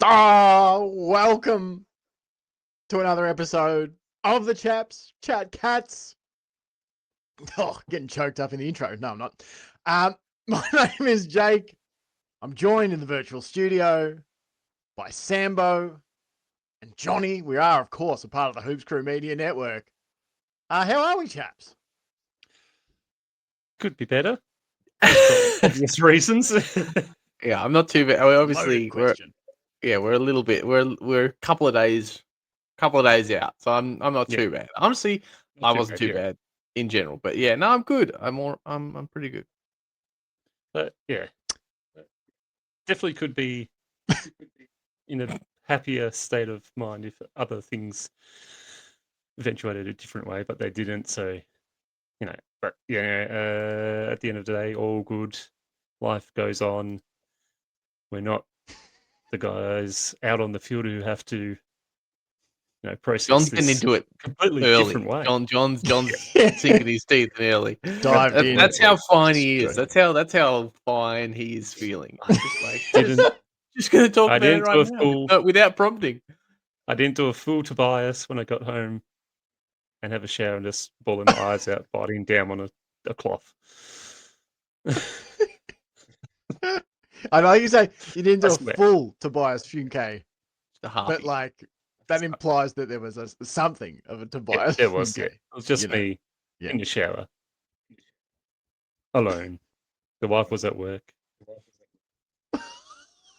Welcome to another episode of the Chaps, Cats. Getting choked up in the intro. No, I'm not. My name is Jake. I'm joined in the virtual studio by Sambo and Johnny. We are, of course, a part of the Hoops Crew Media Network. How are we, chaps? Could be better. For obvious reasons. Yeah, I'm not too bad. Obviously, we're a little bit. We're a couple of days out, so I'm not too bad. Honestly, I wasn't too bad in general, but yeah, no, I'm good. I'm pretty good. But yeah, definitely could be in a happier state of mind if other things eventuated a different way, but they didn't. So, but yeah, at the end of the day, all good. Life goes on. We're not the guys out on the field who have to, process John's this getting into it completely early. different way. John's sinking his teeth early. That's how fine he is. That's how fine he is feeling. Just gonna talk about it right now without prompting. I didn't do a full Tobias when I got home and have a shower and just bawling my eyes out, biting down on a cloth. I know you say you didn't do a full Tobias Funke, but that implies that there was something of a Tobias. There was. It was just me in the shower, alone. The wife was at work.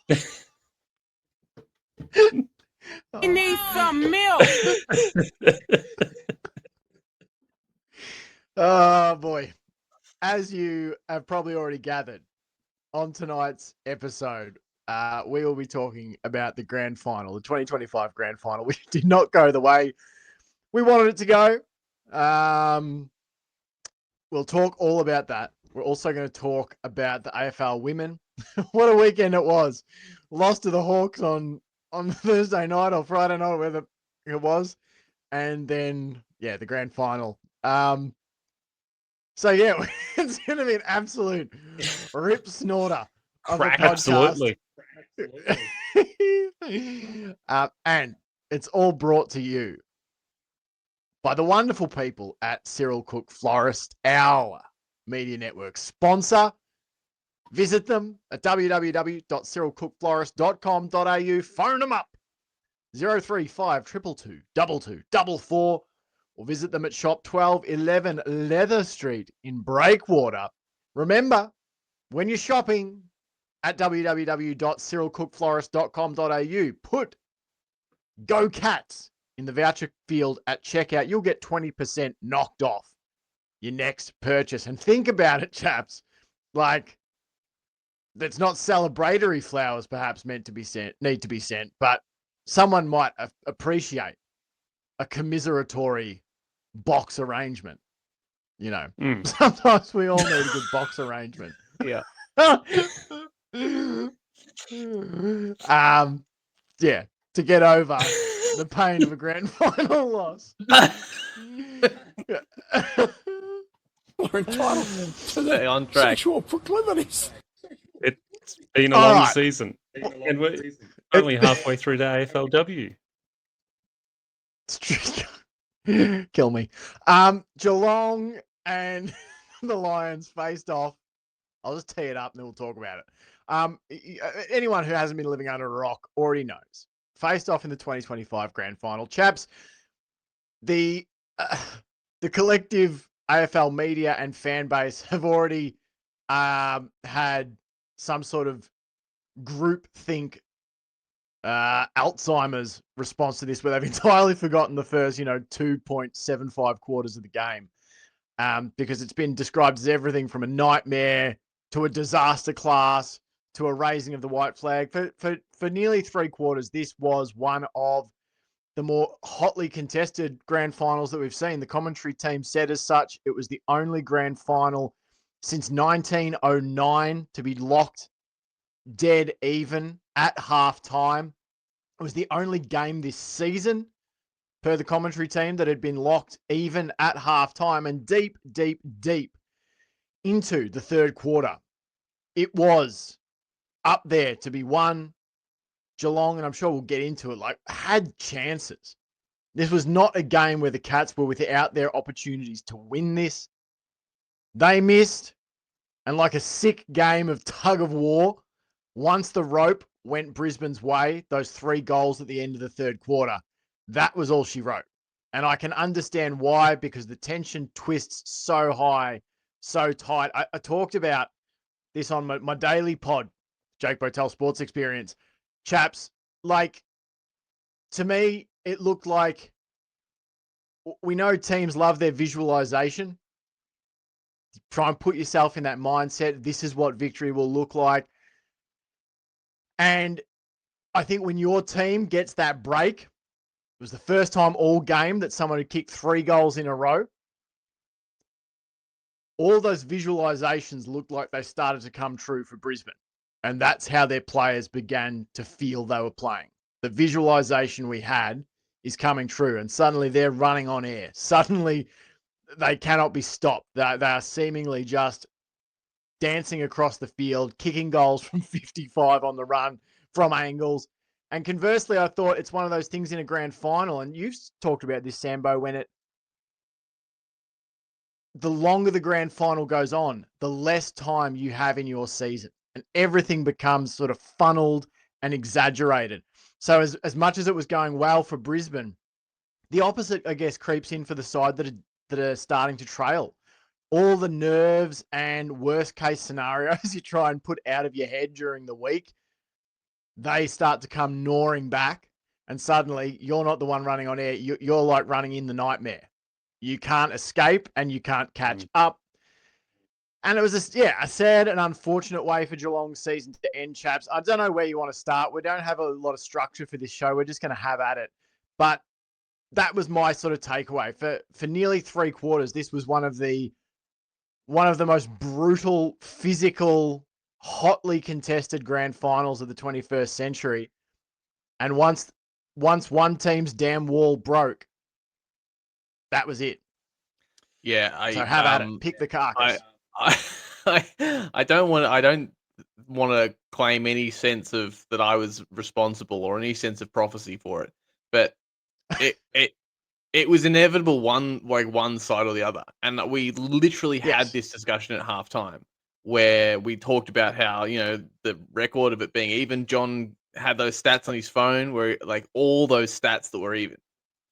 You need some milk. Oh boy. As you have probably already gathered, on tonight's episode, we will be talking about the grand final, the 2025 grand final, which did not go the way we wanted it to go. We'll talk all about that. We're also going to talk about the AFL women. What a weekend it was. Lost to the Hawks on Thursday night or Friday night, whether it was. And then, the grand final. So, it's going to be an absolute rip snorter of a podcast. Absolutely. And it's all brought to you by the wonderful people at Cyril Cook Florist, our media network sponsor. Visit them at www.cyrilcookflorist.com.au. Phone them up 035 222 2244, or visit them at shop 1211 Leather Street in Breakwater. Remember, when you're shopping at www.cyrilcookflorist.com.au, put Go Cats in the voucher field at checkout. You'll get 20% knocked off your next purchase. And think about it, chaps. That's not celebratory flowers perhaps need to be sent, but someone might appreciate a commiseratory box arrangement. Sometimes we all need a good box arrangement. Yeah. To get over the pain of a grand final loss. We're entitled to the sexual proclivities. It's been a long season. And we're only halfway through the AFLW. It's true. Kill me. Geelong and the Lions faced off. I'll just tee it up and then we'll talk about it. Anyone who hasn't been living under a rock already knows. Faced off in the 2025 grand final. Chaps, the collective AFL media and fan base have already had some sort of group think Alzheimer's response to this, where they've entirely forgotten the first, 2.75 quarters of the game, because it's been described as everything from a nightmare to a disaster class to a raising of the white flag. For nearly 3 quarters, this was one of the more hotly contested grand finals that we've seen. The commentary team said as such, it was the only grand final since 1909 to be locked dead even at halftime. It was the only game this season, per the commentary team, that had been locked even at halftime. And deep, deep, deep into the third quarter, it was up there to be won, Geelong, and I'm sure we'll get into it, like had chances. This was not a game where the Cats were without their opportunities to win this. They missed, and like a sick game of tug of war, once the rope went Brisbane's way, those 3 goals at the end of the third quarter, that was all she wrote. And I can understand why, because the tension twists so high, so tight. I talked about this on my daily pod, Jake Botel Sports Experience. Chaps, like, to me, it looked like, we know teams love their visualization. Try and put yourself in that mindset. This is what victory will look like. And I think when your team gets that break, it was the first time all game that someone had kicked 3 goals in a row. All those visualizations looked like they started to come true for Brisbane. And that's how their players began to feel they were playing. The visualization we had is coming true. And suddenly they're running on air. Suddenly they cannot be stopped. They are seemingly just dancing across the field, kicking goals from 55 on the run, from angles. And conversely, I thought it's one of those things in a grand final. And you've talked about this, Sambo, when the longer the grand final goes on, the less time you have in your season, and everything becomes sort of funneled and exaggerated. So as much as it was going well for Brisbane, the opposite, I guess, creeps in for the side that are starting to trail. All the nerves and worst case scenarios you try and put out of your head during the week, they start to come gnawing back, and suddenly you're not the one running on air. You're like running in the nightmare. You can't escape and you can't catch up. And it was a sad and unfortunate way for Geelong's season to end, Chaps. I don't know where you want to start. We don't have a lot of structure for this show. We're just going to have at it. But that was my sort of takeaway. For nearly 3 quarters, this was one of the most brutal, physical, hotly contested grand finals of the 21st century. And once one team's damn wall broke, that was it. Yeah, so have at it. Pick the carcass. I don't want to claim any sense of that I was responsible or any sense of prophecy for it, but it was inevitable one side or the other, and we literally had this discussion at halftime where we talked about how the record of it being even. John had those stats on his phone where like all those stats that were even.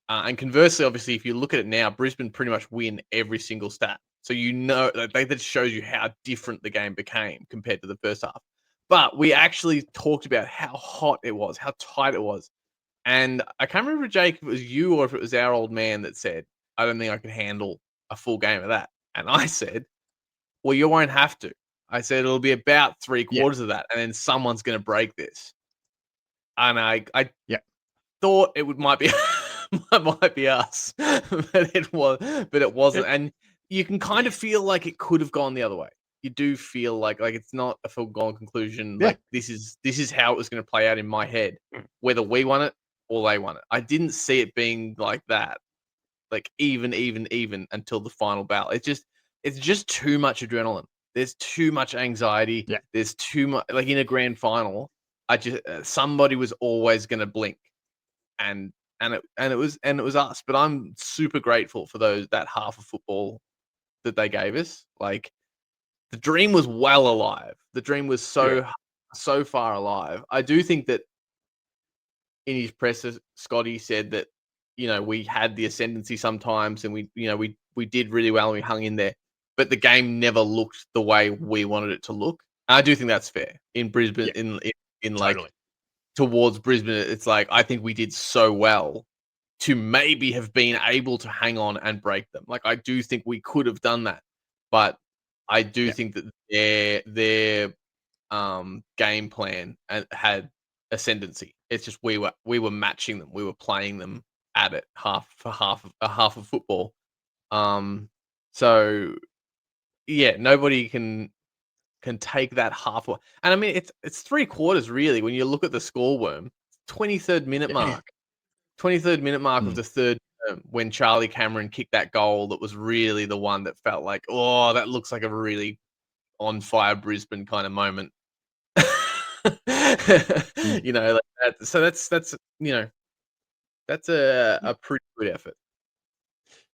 And conversely, obviously, if you look at it now, Brisbane pretty much win every single stat. So that shows you how different the game became compared to the first half. But we actually talked about how hot it was, how tight it was. And I can't remember, Jake, if it was you or if it was our old man that said, I don't think I could handle a full game of that. And I said, well, you won't have to. I said, it'll be about 3/4 of that. And then someone's going to break this. And I thought it might be... might be us, but it wasn't. And you can kind of feel like it could have gone the other way. You do feel like it's not a foregone conclusion. Like this is how it was going to play out in my head, whether we won it or they won it. I didn't see it being like that, like even until the final battle. It's just too much adrenaline. There's too much anxiety. Yeah. There's too much, like in a grand final. Somebody was always going to blink, and it was us. But I'm super grateful for that half of football that they gave us. Like the dream was well alive. The dream was so far alive. I do think that in his presser, Scotty said that we had the ascendancy sometimes, and we did really well and we hung in there. But the game never looked the way we wanted it to look. And I do think that's fair in Brisbane. In like. Totally. Towards Brisbane, it's like I think we did so well to maybe have been able to hang on and break them. Like I do think we could have done that, but I do think that their game plan had ascendancy. It's just we were matching them, we were playing them at it half of football. So yeah, nobody can take that half. And I mean, it's 3/4 really. When you look at the score worm, 23rd minute mark, 23rd minute mark of the third term, when Charlie Cameron kicked that goal, that was really the one that felt like, oh, that looks like a really on fire Brisbane kind of moment. you know, like that. So that's you know, that's a pretty good effort.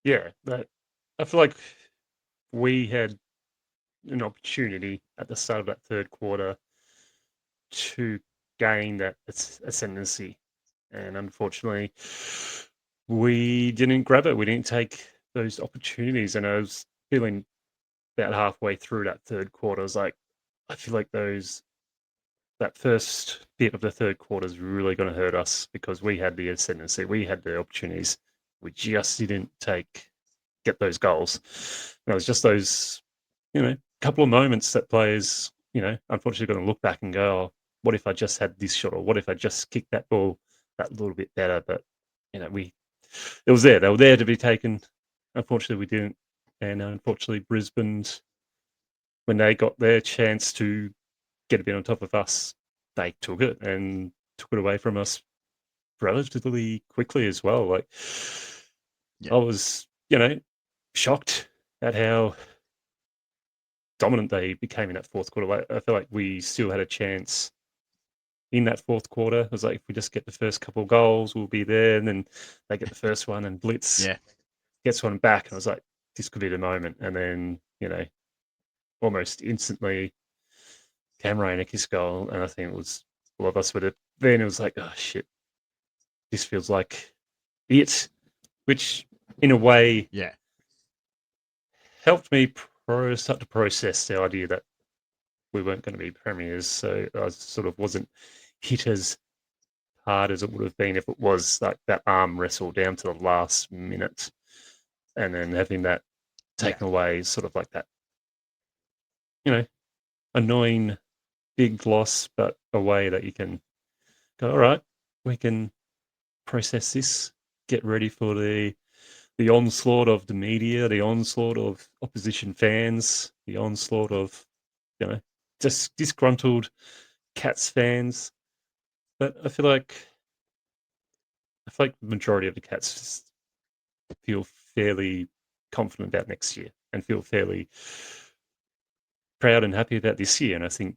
Yeah, I feel like we had an opportunity at the start of that third quarter to gain that ascendancy, and unfortunately, we didn't grab it. We didn't take those opportunities, and I was feeling about halfway through that third quarter, I was like, I feel like that first bit of the third quarter is really going to hurt us because we had the ascendancy, we had the opportunities, we just didn't get those goals. And it was just those, couple of moments that players, unfortunately, going to look back and go, oh, what if I just had this shot, or what if I just kicked that ball that little bit better? But it was there. They were there to be taken. Unfortunately, we didn't. And unfortunately, Brisbane's, when they got their chance to get a bit on top of us, they took it and took it away from us relatively quickly as well. Like, I was, shocked at how dominant they became in that fourth quarter. Like, I feel like we still had a chance in that fourth quarter. It was like, if we just get the first couple of goals, we'll be there. And then they get the first one and Blitz gets one back. And I was like, this could be the moment. And then, almost instantly, Cameron a kiss goal. And I think it was a lot of us would have. Then it was like, oh, shit. This feels like it, which in a way helped me start to process the idea that we weren't going to be premiers. So I sort of wasn't hit as hard as it would have been if it was like that arm wrestle down to the last minute and then having that taken away, sort of like that, annoying big loss, but a way that you can go, all right, we can process this, get ready for the onslaught of the media, the onslaught of opposition fans, the onslaught of, just disgruntled Cats fans. But I feel like the majority of the Cats feel fairly confident about next year and feel fairly proud and happy about this year. And I think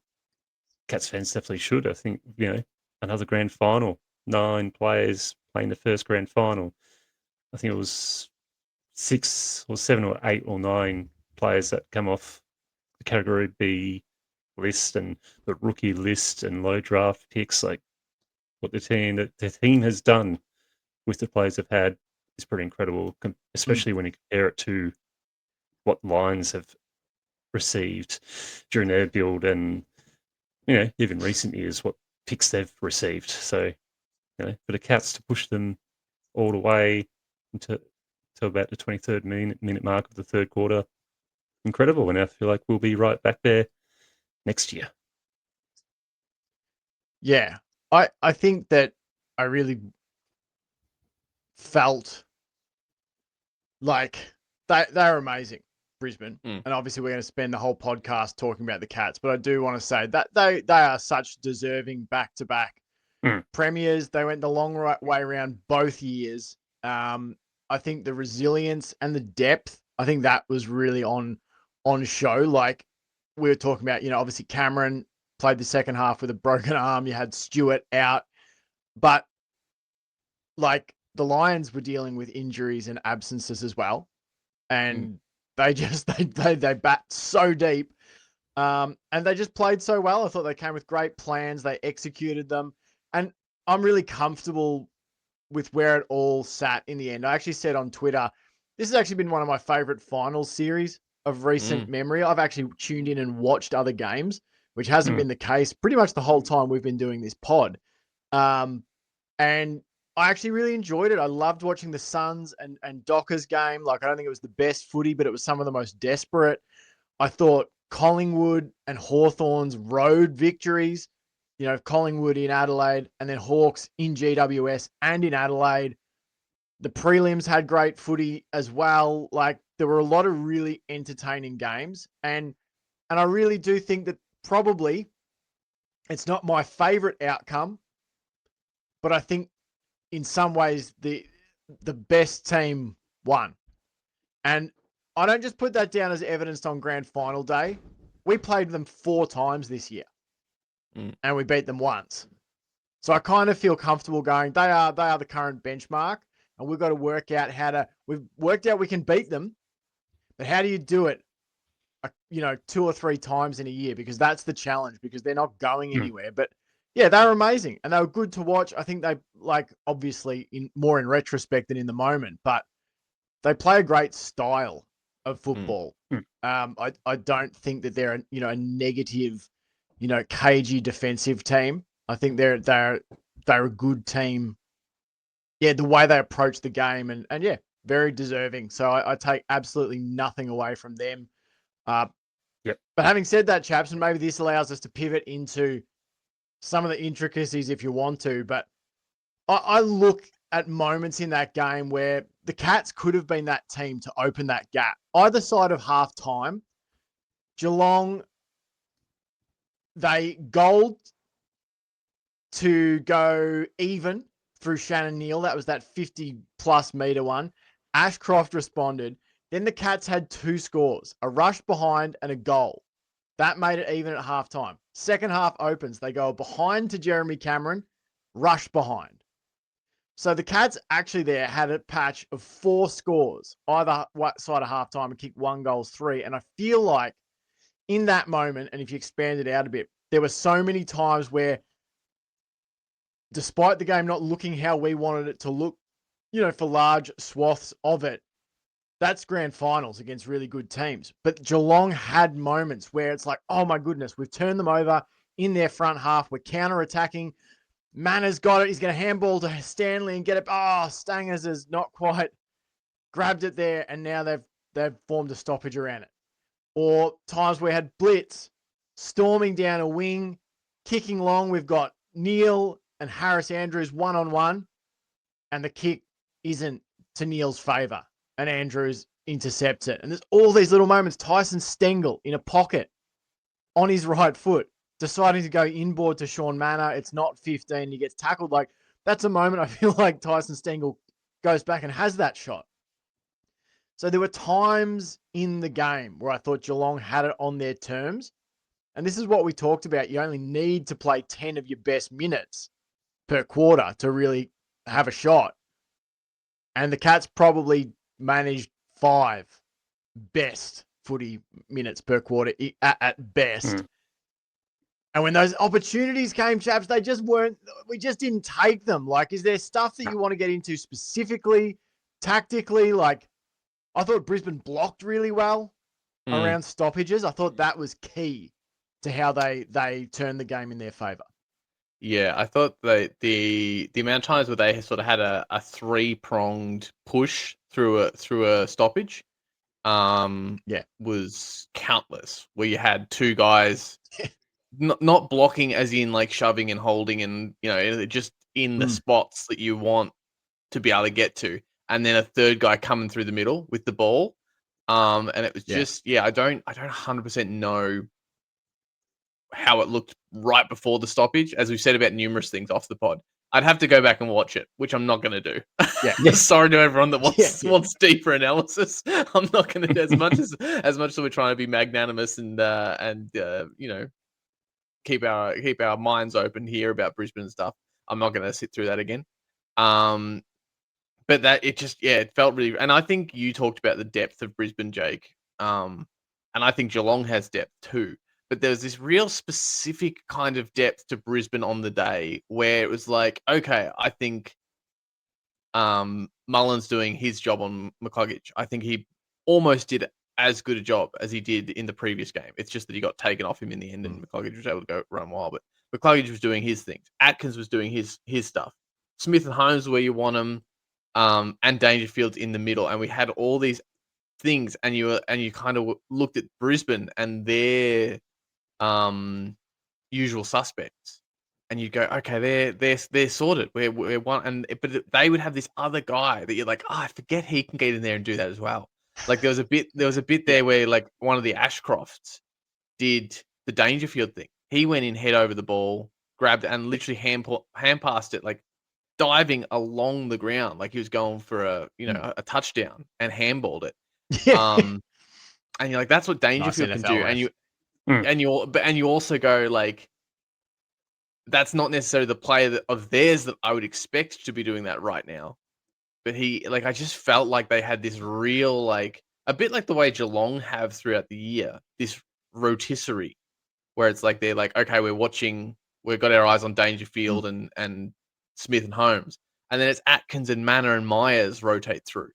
Cats fans definitely should. I think, another grand final, 9 players playing the first grand final. I think it was 6 or 7 or 8 or 9 players that come off the Category B list and the rookie list and low draft picks. Like, what the team has done with the players they've had is pretty incredible, especially when you compare it to what Lions have received during their build and, even recent years, what picks they've received. So, for the Cats to push them all the way to about the 23rd minute mark of the third quarter, incredible. And I feel like we'll be right back there next year. Yeah. I think that I really felt like they're amazing, Brisbane. And obviously we're going to spend the whole podcast talking about the Cats, but I do want to say that they are such deserving back-to-back premiers. They went the long way around both years. I think the resilience and the depth, I think that was really on show. Like we were talking about, obviously Cameron played the second half with a broken arm. You had Stewart out, but like the Lions were dealing with injuries and absences as well. And they just, they bat so deep. And they just played so well. I thought they came with great plans. They executed them. And I'm really comfortable with where it all sat in the end. I actually said on Twitter, this has actually been one of my favorite finals series of recent memory. I've actually tuned in and watched other games, which hasn't been the case pretty much the whole time we've been doing this pod. And I actually really enjoyed it. I loved watching the Suns and Docker's game. Like, I don't think it was the best footy, but it was some of the most desperate. I thought Collingwood and Hawthorn's road victories, Collingwood in Adelaide and then Hawks in GWS and in Adelaide. The prelims had great footy as well. Like, there were a lot of really entertaining games. And I really do think that probably it's not my favorite outcome, but I think in some ways the best team won. And I don't just put that down as evidenced on grand final day. We played them 4 times this year. and we beat them once. So I kind of feel comfortable going, they are the current benchmark, and we've got to work out we've worked out we can beat them, but how do you do it, 2 or 3 times in a year? Because that's the challenge, because they're not going anywhere. But yeah, they were amazing and they were good to watch. I think they, like, obviously more in retrospect than in the moment, but they play a great style of football. I don't think that they're a negative, cagey defensive team. I think they're a good team. Yeah, the way they approach the game and yeah, very deserving. So I take absolutely nothing away from them. But having said that, chaps, and maybe this allows us to pivot into some of the intricacies if you want to, but I look at moments in that game where the Cats could have been that team to open that gap. Either side of half time, Geelong, they goaled to go even through Shannon Neal. That was that 50-plus metre one. Ashcroft responded. Then the Cats had 2 scores, a rush behind and a goal. That made it even at halftime. Second half opens. They go behind to Jeremy Cameron, rush behind. So the Cats actually there had a patch of 4 scores, either side of halftime, and kicked 1 goal, 3. And I feel like in that moment, and if you expand it out a bit, there were so many times where, despite the game not looking how we wanted it to look, for large swaths of it, that's grand finals against really good teams. But Geelong had moments where it's like, oh my goodness, we've turned them over in their front half. We're counter-attacking. Manners got it. He's going to handball to Stanley and get it. Oh, Stangers has not quite grabbed it there, and now they've formed a stoppage around it. Or times we had blitz, storming down a wing, kicking long. We've got Neal and Harris Andrews one-on-one, and the kick isn't to Neal's favour, and Andrews intercepts it. And there's all these little moments. Tyson Stengel in a pocket on his right foot, deciding to go inboard to Sean Manor. It's not 15. He gets tackled. Like, that's a moment I feel like Tyson Stengel goes back and has that shot. So there were times in the game where I thought Geelong had it on their terms. And this is what we talked about. You only need to play 10 of your best minutes per quarter to really have a shot. And the Cats probably managed 5 best footy minutes per quarter at best. And when those opportunities came, chaps, we just didn't take them. Like, is there stuff that you want to get into specifically, tactically? Like, I thought Brisbane blocked really well around stoppages. I thought that was key to how they turned the game in their favour. Yeah, I thought that the amount of times where they sort of had a 3-pronged push through a stoppage was countless, where you had 2 guys not blocking as in like shoving and holding and just in the spots that you want to be able to get to, and then a third guy coming through the middle with the ball, and it was just I don't 100% know how it looked right before the stoppage, as we've said about numerous things off the pod. I'd have to go back and watch it, which I'm not going to do. Sorry to everyone that wants deeper analysis. I'm not going to do as much as we're trying to be magnanimous and keep our minds open here about Brisbane and stuff. I'm not going to sit through that again. But that it felt really, and I think you talked about the depth of Brisbane, Jake. And I think Geelong has depth too. But there was this real specific kind of depth to Brisbane on the day where it was like, okay, I think Mullen's doing his job on McCluggage. I think he almost did as good a job as he did in the previous game. It's just that he got taken off him in the end and McCluggage was able to go run wild. But McCluggage was doing his things. Atkins was doing his stuff. Smith and Holmes where you want them, and Dangerfield's in the middle. And we had all these things, and you kind of looked at Brisbane and their usual suspects, and you go, okay, they're sorted. We're one, but they would have this other guy that you're like, I forget he can get in there and do that as well. Like there was a bit there where like one of the Ashcrofts did the Dangerfield thing. He went in head over the ball, grabbed it, and literally hand passed it, like diving along the ground, like he was going for a touchdown, and handballed it. And you're like, that's what Dangerfield can do. And you also go like, that's not necessarily the player of theirs that I would expect to be doing that right now. But I just felt like they had this real, like, a bit like the way Geelong have throughout the year, this rotisserie, where it's like they're like, okay, we've got our eyes on Dangerfield and Smith and Holmes, and then it's Atkins and Manor and Myers rotate through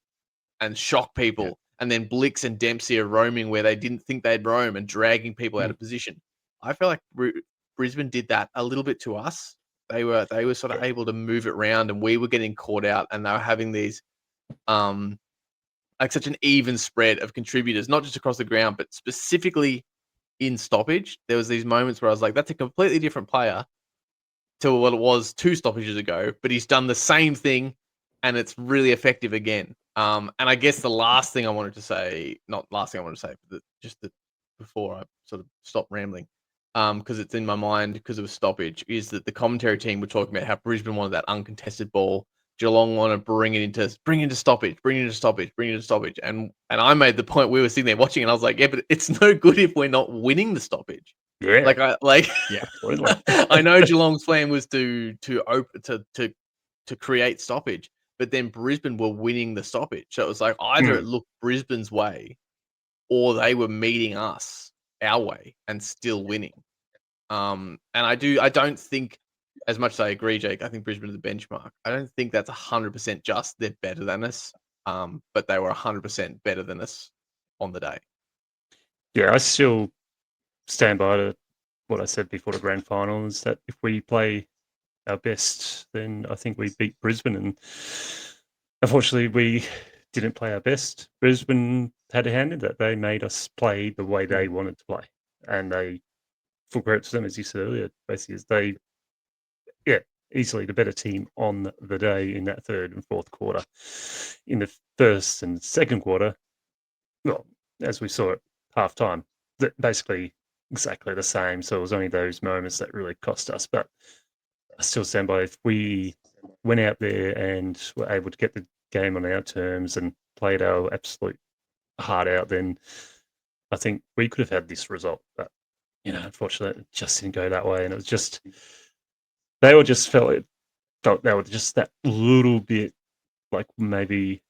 and shock people, and then Blix and Dempsey are roaming where they didn't think they'd roam and dragging people out of position. I feel like Brisbane did that a little bit to us. They were sort of able to move it around, and we were getting caught out, and they were having these like such an even spread of contributors, not just across the ground, but specifically in stoppage. There was these moments where I was like, that's a completely different player to what it was 2 stoppages ago, but he's done the same thing and it's really effective again. And I guess the last thing I wanted to say, not last thing I wanted to say, but before I sort of stop rambling, because it's in my mind because of a stoppage, is that the commentary team were talking about how Brisbane wanted that uncontested ball. Geelong want to bring it into stoppage. And I made the point, we were sitting there watching, and I was like, yeah, but it's no good if we're not winning the stoppage. Yeah. I know Geelong's plan was to create stoppage, but then Brisbane were winning the stoppage. So it was like either it looked Brisbane's way or they were meeting us our way and still winning. And I don't think, as much as I agree, Jake, I think Brisbane is the benchmark. I don't think that's 100% just they're better than us, but they were 100% better than us on the day. Yeah, I still stand by what I said before the grand final, is that if we play our best, then I think we beat Brisbane. And unfortunately, we didn't play our best. Brisbane had a hand in that. They made us play the way they wanted to play. And they, full credit to them, as you said earlier, basically, is they, easily the better team on the day in that third and fourth quarter. In the first and second quarter, well, as we saw at halftime, basically exactly the same. So it was only those moments that really cost us. But I still stand by, if we went out there and were able to get the game on our terms and played our absolute heart out, then I think we could have had this result. But, unfortunately, it just didn't go that way. And it was just, they were just felt they were just that little bit, like maybe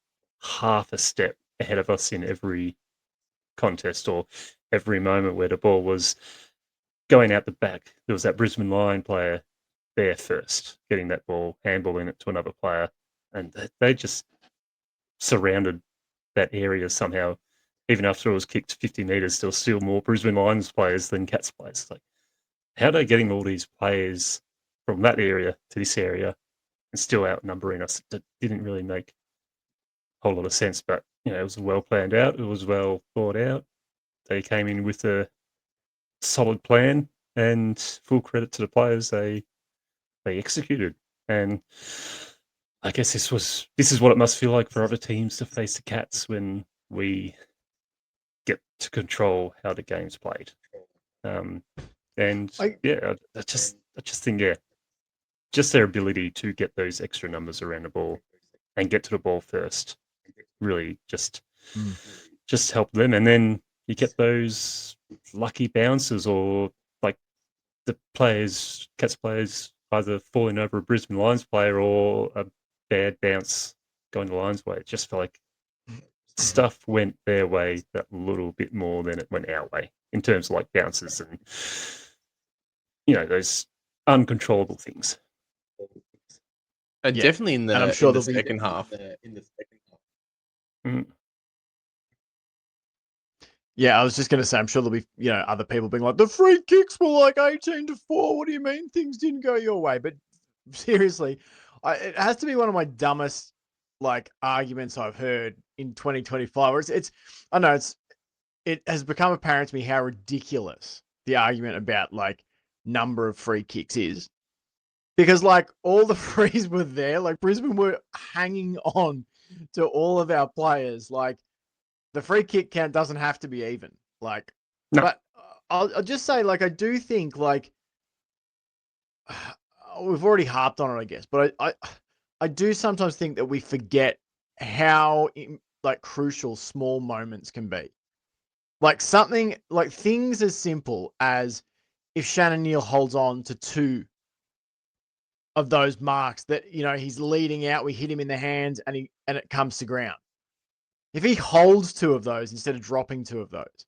half a step ahead of us in every contest or every moment where the ball was going out the back. There was that Brisbane line player there first, getting that ball, handballing it to another player, and they just surrounded that area somehow. Even after it was kicked 50 metres, there was still more Brisbane Lions players than Cats players. It's like, how are they getting all these players from that area to this area and still outnumbering us? It didn't really make a whole lot of sense, but it was well planned out. It was well thought out. They came in with a solid plan, and full credit to the players. They executed, and I guess this is what it must feel like for other teams to face the Cats when we get to control how the game's played. I just think, just their ability to get those extra numbers around the ball and get to the ball first really just help them. And then you get those lucky bounces, or like the Cats players either falling over a Brisbane Lions player or a bad bounce going the Lions' way. It just felt like stuff went their way that little bit more than it went our way in terms of like bounces and those uncontrollable things. And definitely in the, and I'm sure in the second half. Yeah, I was just going to say, I'm sure there'll be, other people being like, the free kicks were like 18-4. What do you mean things didn't go your way? But seriously, it has to be one of my dumbest arguments I've heard in 2025. Where it has become apparent to me how ridiculous the argument about number of free kicks is. Because all the frees were there, Brisbane were hanging on to all of our players. The free kick count doesn't have to be even. No. But I'll just say, I do think, we've already harped on it, I guess, but I do sometimes think that we forget how, crucial small moments can be. Things as simple as if Shannon Neal holds on to 2 of those marks that, he's leading out, we hit him in the hands and it comes to ground. If he holds 2 of those instead of dropping 2 of those,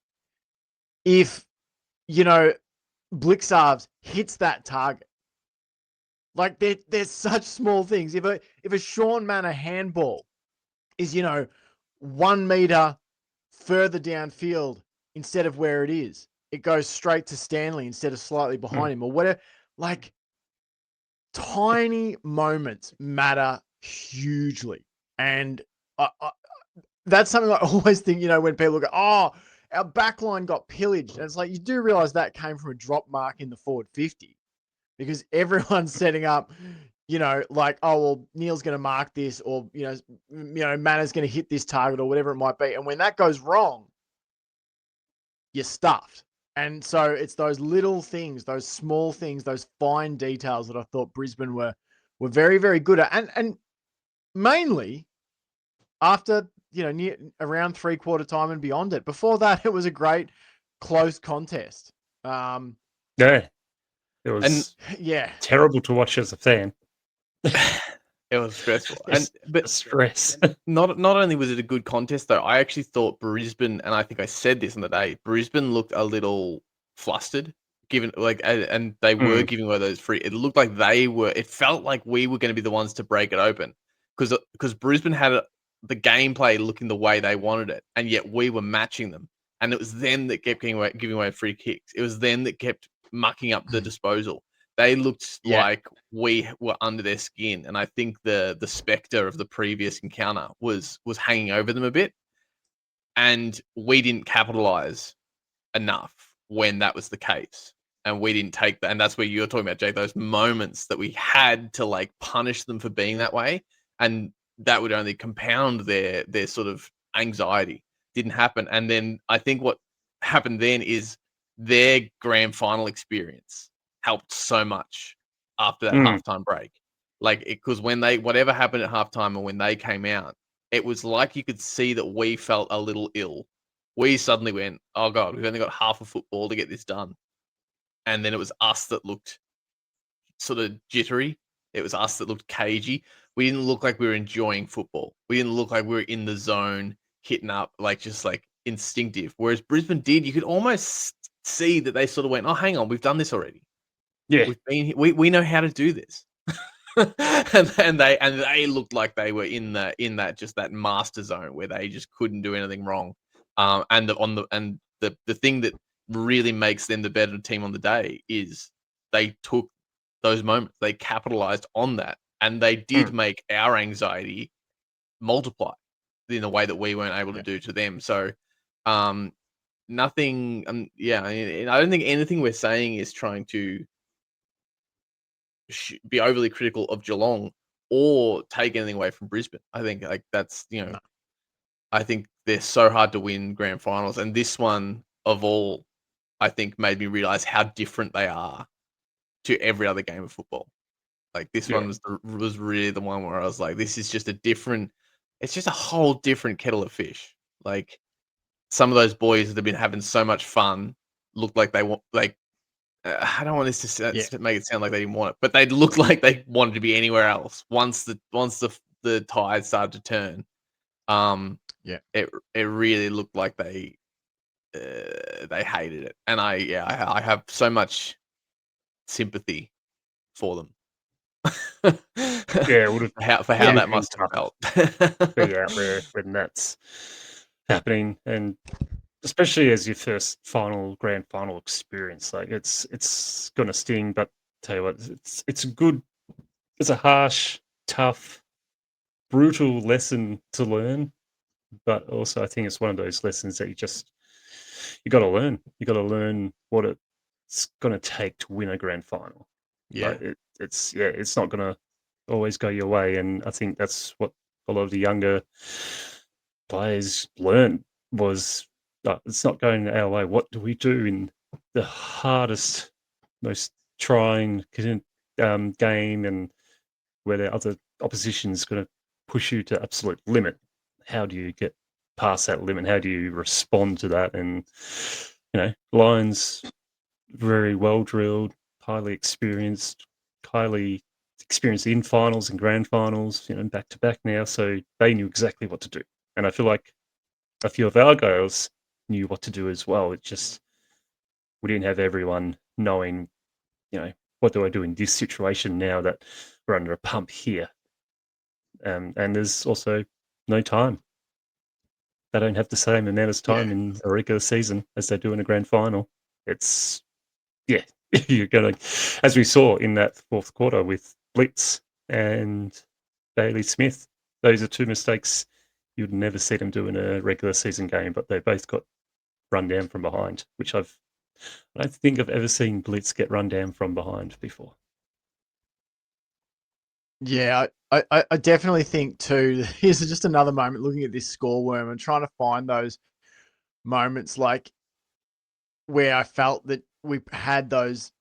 if, Blixarves hits that target, like there's such small things. If a Sean Manor handball is, 1 meter further downfield instead of where it is, it goes straight to Stanley instead of slightly behind him or whatever. Like, tiny moments matter hugely. And that's something I always think, when people go, oh, our backline got pillaged. And it's like, you do realize that came from a drop mark in the forward 50 because everyone's setting up, like, oh, well, Neil's going to mark this or, Manor's going to hit this target or whatever it might be. And when that goes wrong, you're stuffed. And so it's those little things, those small things, those fine details that I thought Brisbane were very, very good at. And mainly after, around 3/4 time and beyond it. Before that, it was a great close contest. Yeah. It was terrible to watch as a fan. It was stressful. But stress. Not only was it a good contest, though, I actually thought Brisbane, and I think I said this on the day, Brisbane looked a little flustered, and they were giving away those free. It looked like it felt like we were going to be the ones to break it open because Brisbane had the gameplay looking the way they wanted it, and yet we were matching them. And it was them that kept giving away free kicks. It was them that kept mucking up the disposal. They looked like we were under their skin, and I think the spectre of the previous encounter was hanging over them a bit, and we didn't capitalize enough when that was the case, and we didn't take that. And that's where you're talking about, Jake, those moments that we had to like punish them for being that way, and that would only compound their sort of anxiety. Didn't happen, and then I think what happened then is their grand final experience helped so much after that halftime break. Like, because when whatever happened at halftime and when they came out, it was like you could see that we felt a little ill. We suddenly went, oh God, we've only got half a football to get this done. And then it was us that looked sort of jittery. It was us that looked cagey. We didn't look like we were enjoying football. We didn't look like we were in the zone, hitting up, like just like instinctive. Whereas Brisbane did, you could almost see that they sort of went, oh, hang on, we've done this already. Yeah, we know how to do this, and they looked like they were in that just that master zone where they just couldn't do anything wrong. And the thing that really makes them the better team on the day is they took those moments, they capitalized on that, and they did make our anxiety multiply in a way that we weren't able to do to them. So, nothing. I don't think anything we're saying is trying to be overly critical of Geelong or take anything away from Brisbane. I think like that's I think they're so hard to win grand finals, and this one of all, I think, made me realize how different they are to every other game of football. Like this one was really the one where I was like, this is just it's just a whole different kettle of fish. Like some of those boys that have been having so much fun looked like they want I don't want this to make it sound like they didn't want it, but they looked like they wanted to be anywhere else once the tide started to turn. It really looked like they hated it, and I have so much sympathy for them. It would have for how that must have felt. Be out there when that's happening, and especially as your first grand final experience, like it's gonna sting. But tell you what, it's a harsh, tough, brutal lesson to learn. But also, I think it's one of those lessons that you got to learn. You got to learn what it's gonna take to win a grand final. Yeah, like it's not gonna always go your way, and I think that's what a lot of the younger players learned was. It's not going our way. What do we do in the hardest, most trying game, and where the other opposition is going to push you to absolute limit? How do you get past that limit? How do you respond to that? And Lions, very well drilled, highly experienced, highly experience in finals and grand finals, back to back now, so they knew exactly what to do. And I feel like a few of our girls knew what to do as well. It's just we didn't have everyone knowing, what do I do in this situation now that we're under a pump here. And there's also no time. They don't have the same amount of time in a regular season as they do in a grand final. It's, you're going to, as we saw in that fourth quarter with Blitz and Bailey Smith, those are two mistakes you'd never see them do in a regular season game, but they both got run down from behind, which I don't think I've ever seen Blitz get run down from behind before. Yeah, I definitely think too. Here's just another moment looking at this score worm and trying to find those moments like where I felt that we had those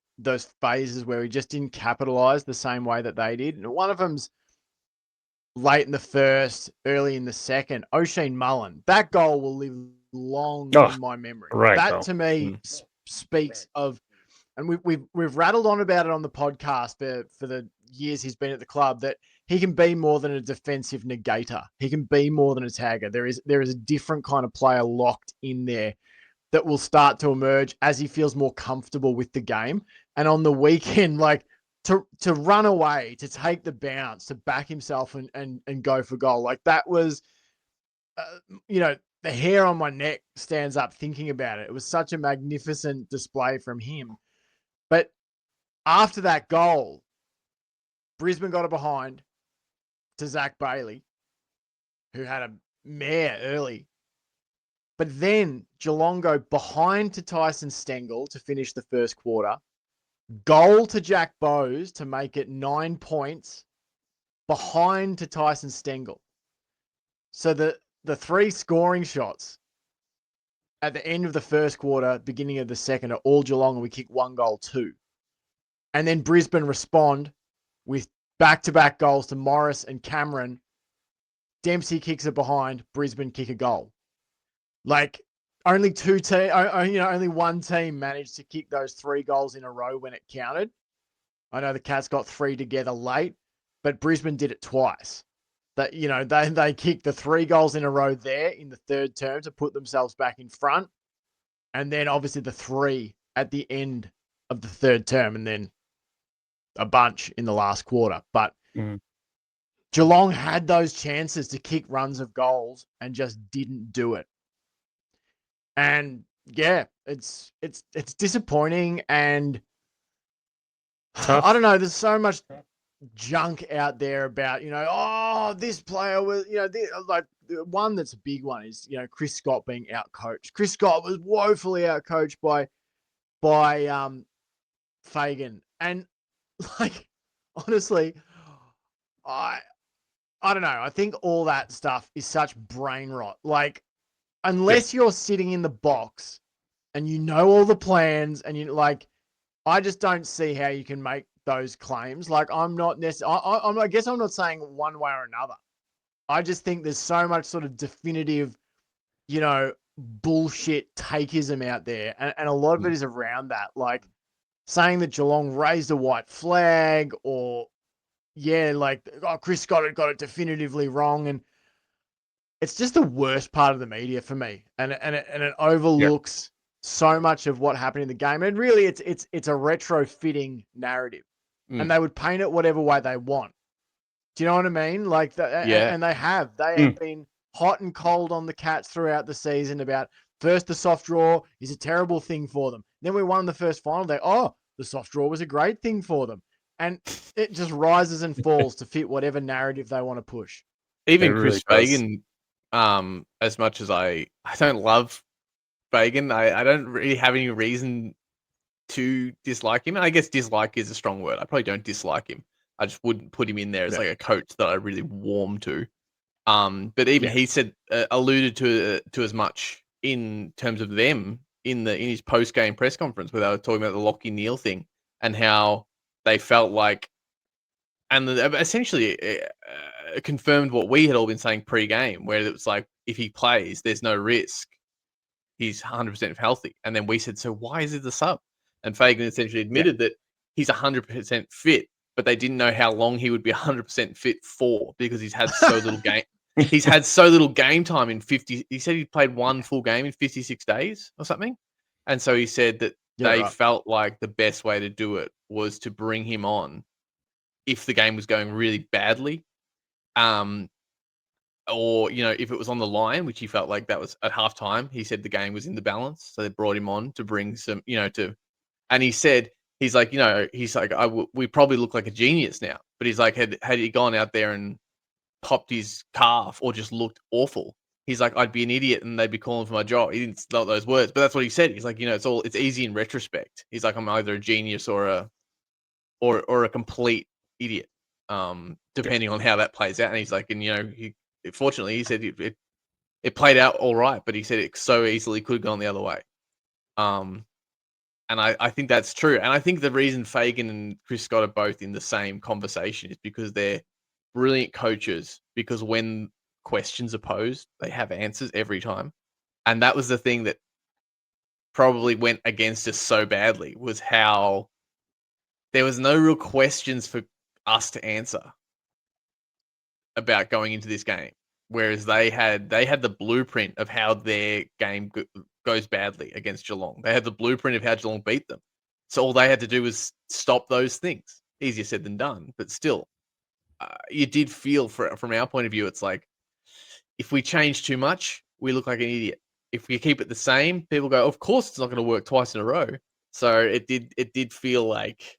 phases where we just didn't capitalize the same way that they did. And one of them's late in the first, early in the second. O'Shane Mullen, that goal will live long in my memory. Right, that to me speaks of, and we've rattled on about it on the podcast for the years he's been at the club, that he can be more than a defensive negator. He can be more than a tagger. There is a different kind of player locked in there that will start to emerge as he feels more comfortable with the game. And on the weekend, like to run away, to take the bounce, to back himself and go for goal, like that was, the hair on my neck stands up thinking about it. It was such a magnificent display from him. But after that goal, Brisbane got it behind to Zach Bailey, who had a mare early. But then Geelong go behind to Tyson Stengel to finish the first quarter. Goal to Jack Bowes to make it 9 points behind to Tyson Stengel. So the three scoring shots at the end of the first quarter, beginning of the second, are all Geelong, and we kick 1 goal too. And then Brisbane respond with back-to-back goals to Morris and Cameron. Dempsey kicks it behind, Brisbane kick a goal. Like only one team managed to kick those 3 goals in a row when it counted. I know the Cats got 3 together late, but Brisbane did it twice. That they kicked the 3 goals in a row there in the third term to put themselves back in front, and then obviously the 3 at the end of the third term, and then a bunch in the last quarter. But Geelong had those chances to kick runs of goals and just didn't do it. And yeah, it's disappointing, and Tough. I don't know. There's so much junk out there about this player was like the one that's a big one is Chris Scott being outcoached. Chris Scott was woefully outcoached by Fagan, and like honestly, I don't know. I think all that stuff is such brain rot. Like, unless you're sitting in the box and you know all the plans and I just don't see how you can make those claims. Like, I'm not necessarily, I guess I'm not saying one way or another. I just think there's so much sort of definitive, bullshit takeism out there. And a lot of it is around that. Like saying that Geelong raised a white flag or, Chris Scott got it definitively wrong. And it's just the worst part of the media for me. And it overlooks so much of what happened in the game. And really it's a retrofitting narrative. And they would paint it whatever way they want. Do you know what I mean? Like, and they have. They have been hot and cold on the Cats throughout the season about first the soft draw is a terrible thing for them. Then we won the first final. The soft draw was a great thing for them. And it just rises and falls to fit whatever narrative they want to push. Even Chris Fagan, as much as I don't love Fagan, I don't really have any reason to dislike him. I guess dislike is a strong word. I probably don't dislike him. I just wouldn't put him in there as like a coach that I really warm to. But even he said, alluded to as much in terms of them in his post game press conference where they were talking about the Lockie Neal thing and how they felt like, and essentially confirmed what we had all been saying pre-game, where it was like, if he plays, there's no risk. He's 100% healthy. And then we said, so why is he the sub? And Fagan essentially admitted that he's 100% fit. but they didn't know how long he would be 100% fit for because he's had so little game. He's had so little game time in 50. He said he played one full game in 56 days or something. And so he said that they felt like the best way to do it was to bring him on if the game was going really badly. Or, if it was on the line, which he felt like that was at halftime, he said the game was in the balance. So they brought him on to bring some, and he said, we probably look like a genius now. But he's like, had he gone out there and popped his calf or just looked awful, he's like, I'd be an idiot and they'd be calling for my job. He didn't know those words, but that's what he said. He's like, it's easy in retrospect. He's like, I'm either a genius or a complete idiot, depending on how that plays out. And he's like, fortunately, he said it played out all right, but he said it so easily could have gone the other way. And I think that's true. And I think the reason Fagan and Chris Scott are both in the same conversation is because they're brilliant coaches, because when questions are posed, they have answers every time. And that was the thing that probably went against us so badly, was how there was no real questions for us to answer about going into this game. Whereas they had the blueprint of how their game goes badly against Geelong. They had the blueprint of how Geelong beat them. So all they had to do was stop those things. Easier said than done, but still, you did feel from our point of view, it's like, if we change too much, we look like an idiot. If we keep it the same, people go, of course it's not going to work twice in a row. So it did feel like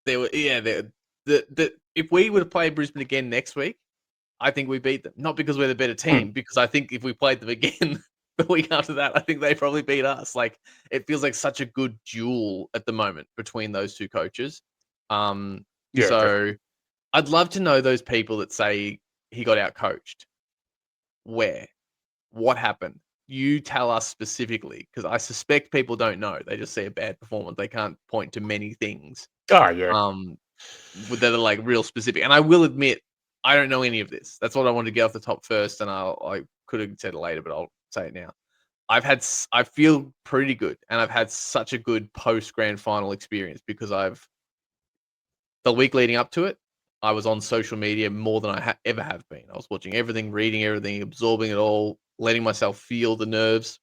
there were, if we were to play Brisbane again next week, I think we beat them. Not because we're the better team, because I think if we played them again the week after that, I think they probably beat us. Like, it feels like such a good duel at the moment between those two coaches. So definitely. I'd love to know those people that say he got out-coached. Where? What happened? You tell us specifically, because I suspect people don't know. They just see a bad performance. They can't point to many things. Oh, yeah. That are like real specific. And I will admit, I don't know any of this. That's what I wanted to get off the top first, and I could have said it later, but I'll say it now. I feel pretty good, and I've had such a good post grand final experience because the week leading up to it, I was on social media more than I ever have been. I was watching everything, reading everything, absorbing it all, letting myself feel the nerves.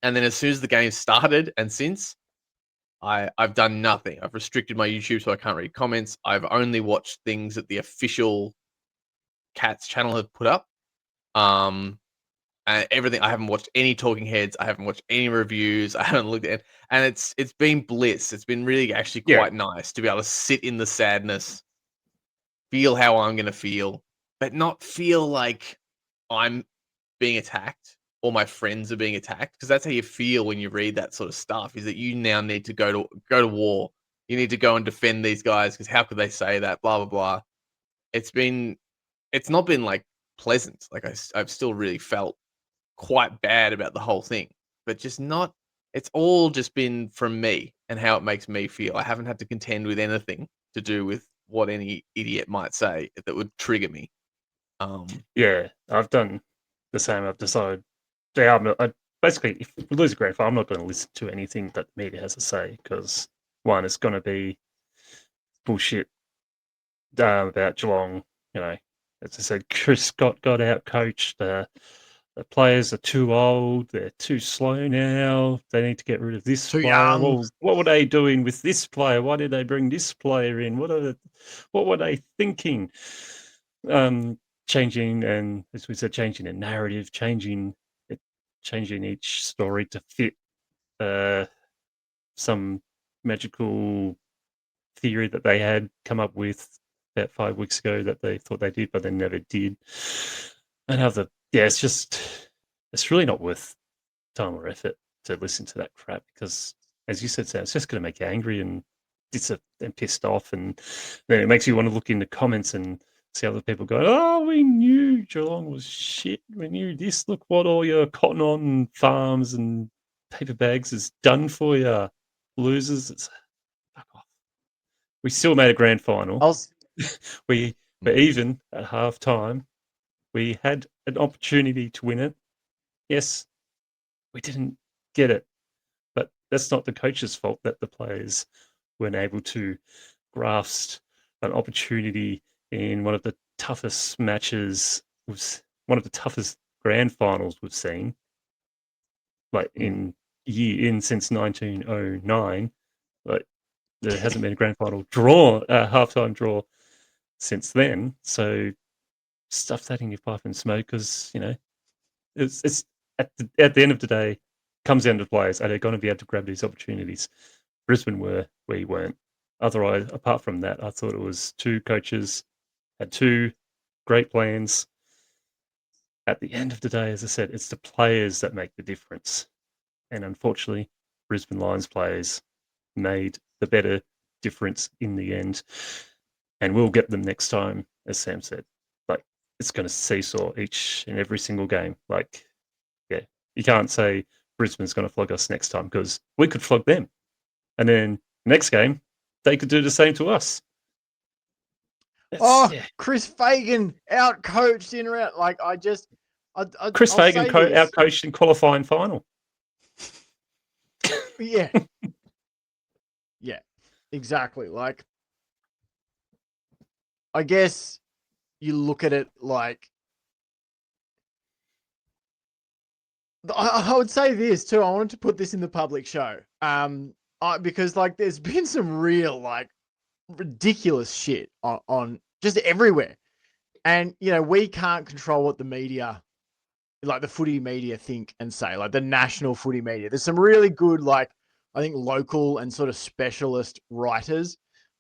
And then as soon as the game started, and since, I've done nothing. I've restricted my YouTube so I can't read comments. I've only watched things that the official Cats channel have put up. And everything. I haven't watched any talking heads. I haven't watched any reviews. I haven't looked at it. And it's been bliss. It's been really actually quite nice to be able to sit in the sadness, feel how I'm going to feel, but not feel like I'm being attacked or my friends are being attacked, because that's how you feel when you read that sort of stuff, is that you now need to go to war. You need to go and defend these guys because how could they say that, blah, blah, blah. It's not been like pleasant. Like I've still really felt quite bad about the whole thing, but just not, it's all just been from me and how it makes me feel. I haven't had to contend with anything to do with what any idiot might say that would trigger me. Yeah, I've done the same. I've decided, basically, if we lose a grand final, I'm not going to listen to anything that the media has to say, because one, it's going to be bullshit about Geelong. As I said, Chris Scott got out coached. The players are too old. They're too slow now. They need to get rid of this Too player. young. Well, what were they doing with this player? Why did they bring this player in? What were they thinking? Changing, and as we said, changing the narrative, changing each story to fit some magical theory that they had come up with about 5 weeks ago that they thought they did, but they never did. It's really not worth time or effort to listen to that crap, because, as you said, Sam, it's just going to make you angry and pissed off, and then it makes you want to look in the comments and see other people go, oh, we knew Geelong was shit. We knew this. Look what all your cotton on farms and paper bags has done for you. Losers. It's fuck off. We still made a grand final. But even at half time, we had an opportunity to win it. Yes, we didn't get it. But that's not the coach's fault that the players weren't able to grasped an opportunity in one of the toughest matches, one of the toughest grand finals we've seen, like since 1909. Like there hasn't been a grand final draw, halftime draw since then. So stuff that in your pipe and smoke, because it's at the end of the day, comes down to players. Are they going to be able to grab these opportunities? Brisbane were, we weren't. Otherwise, apart from that, I thought it was two coaches had two great plans. At the end of the day, as I said, it's the players that make the difference. And unfortunately, Brisbane Lions players made the better difference in the end. And we'll get them next time, as Sam said. Like, it's going to seesaw each and every single game. Like, yeah, you can't say Brisbane's going to flog us next time, because we could flog them. And then next game, they could do the same to us. Chris Fagan out-coached in round. Like, Chris Fagan out-coached in qualifying final. Yeah. Yeah, exactly. Like, I guess you look at it like, I would say this too. I wanted to put this in the public show. Because like there's been some real like ridiculous shit on just everywhere. And we can't control what the media, like the footy media, think and say, like the national footy media. There's some really good, like, I think local and sort of specialist writers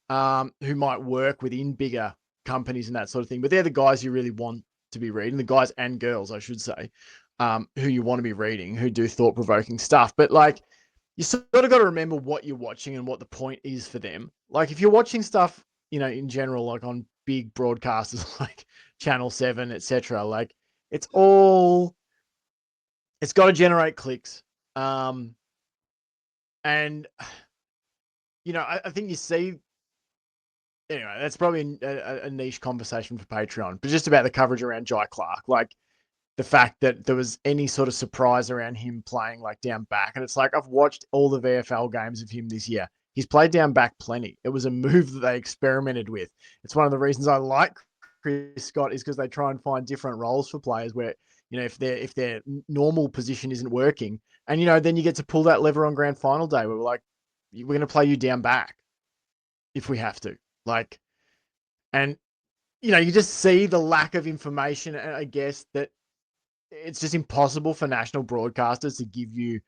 who might work within bigger companies and that sort of thing. But they're the guys you really want to be reading, the guys and girls, I should say, who you want to be reading, who do thought-provoking stuff. But like, you sort of got to remember what you're watching and what the point is for them. Like if you're watching stuff, in general, like on big broadcasters like Channel 7, etc., like it's got to generate clicks. And, I think you see, anyway, that's probably a niche conversation for Patreon, but just about the coverage around Jai Clark, like the fact that there was any sort of surprise around him playing like down back. And it's like, I've watched all the VFL games of him this year. He's played down back plenty. It was a move that they experimented with. It's one of the reasons I like Chris Scott, is because they try and find different roles for players where, if their normal position isn't working, and, then you get to pull that lever on grand final day where we're like, we're going to play you down back if we have to. Like, and, you just see the lack of information, I guess, that it's just impossible for national broadcasters to give you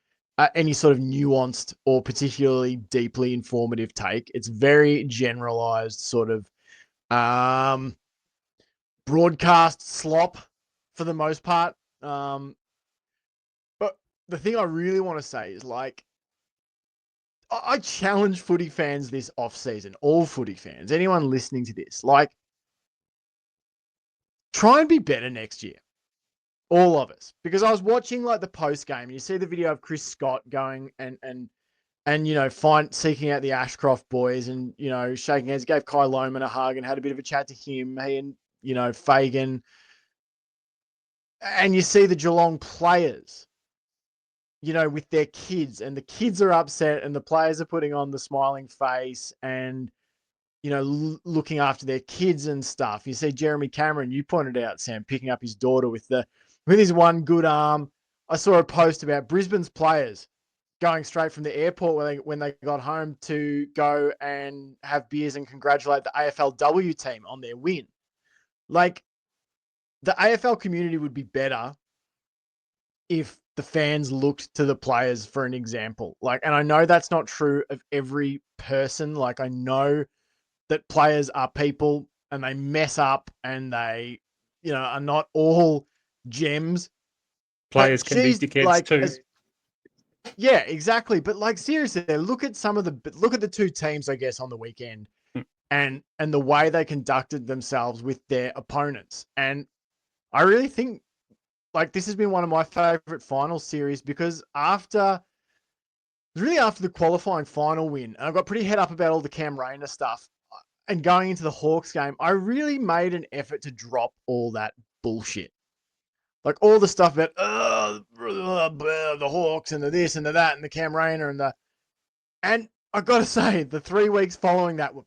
any sort of nuanced or particularly deeply informative take. It's very generalized sort of broadcast slop for the most part. But the thing I really want to say is, like, I challenge footy fans this off-season, all footy fans, anyone listening to this, like, try and be better next year. All of us. Because I was watching like the post game, and you see the video of Chris Scott going and seeking out the Ashcroft boys and, shaking hands, gave Kai Loman a hug and had a bit of a chat to him. He and, Fagan. And you see the Geelong players, with their kids, and the kids are upset and the players are putting on the smiling face and, looking after their kids and stuff. You see Jeremy Cameron, you pointed out, Sam, picking up his daughter with his one good arm. I saw a post about Brisbane's players going straight from the airport when they got home to go and have beers and congratulate the AFLW team on their win. Like, the AFL community would be better if the fans looked to the players for an example. Like, and I know that's not true of every person. Like, I know that players are people and they mess up and they, are not all gems. Players can be dickheads too. Yeah, exactly. But like, seriously, look at the two teams, I guess, on the weekend and the way they conducted themselves with their opponents. And I really think, like, this has been one of my favorite final series, because after the qualifying final win, and I got pretty head up about all the Cam Rayner stuff, and going into the Hawks game, I really made an effort to drop all that bullshit. Like all the stuff about the Hawks and the this and the that and the Cam Rayner and I got to say, the 3 weeks following that were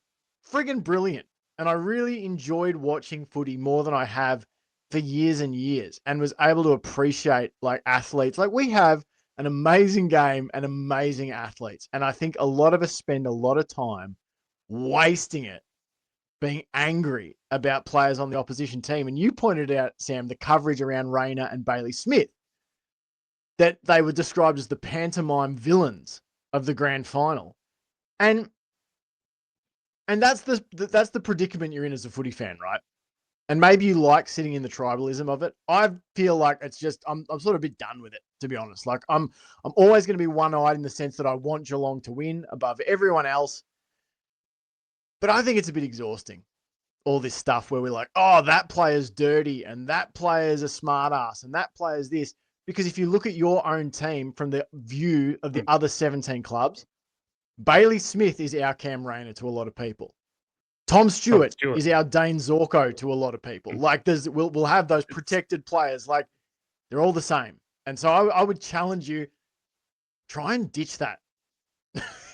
friggin' brilliant. And I really enjoyed watching footy more than I have for years and years, and was able to appreciate like athletes. Like, we have an amazing game and amazing athletes. And I think a lot of us spend a lot of time wasting it being angry about players on the opposition team. And you pointed out, Sam, the coverage around Rayner and Bailey Smith, that they were described as the pantomime villains of the grand final. And that's the predicament you're in as a footy fan, right? And maybe you like sitting in the tribalism of it. I feel like it's just I'm sort of a bit done with it, to be honest. Like, I'm always going to be one-eyed in the sense that I want Geelong to win above everyone else. But I think it's a bit exhausting, all this stuff where we're like, oh, that player's dirty and that player's a smart ass and that player's this. Because if you look at your own team from the view of the other 17 clubs, Bailey Smith is our Cam Rayner to a lot of people. Tom Stewart is our Dane Zorko to a lot of people. Like, we'll have those protected players. Like, they're all the same. And so I would challenge you, try and ditch that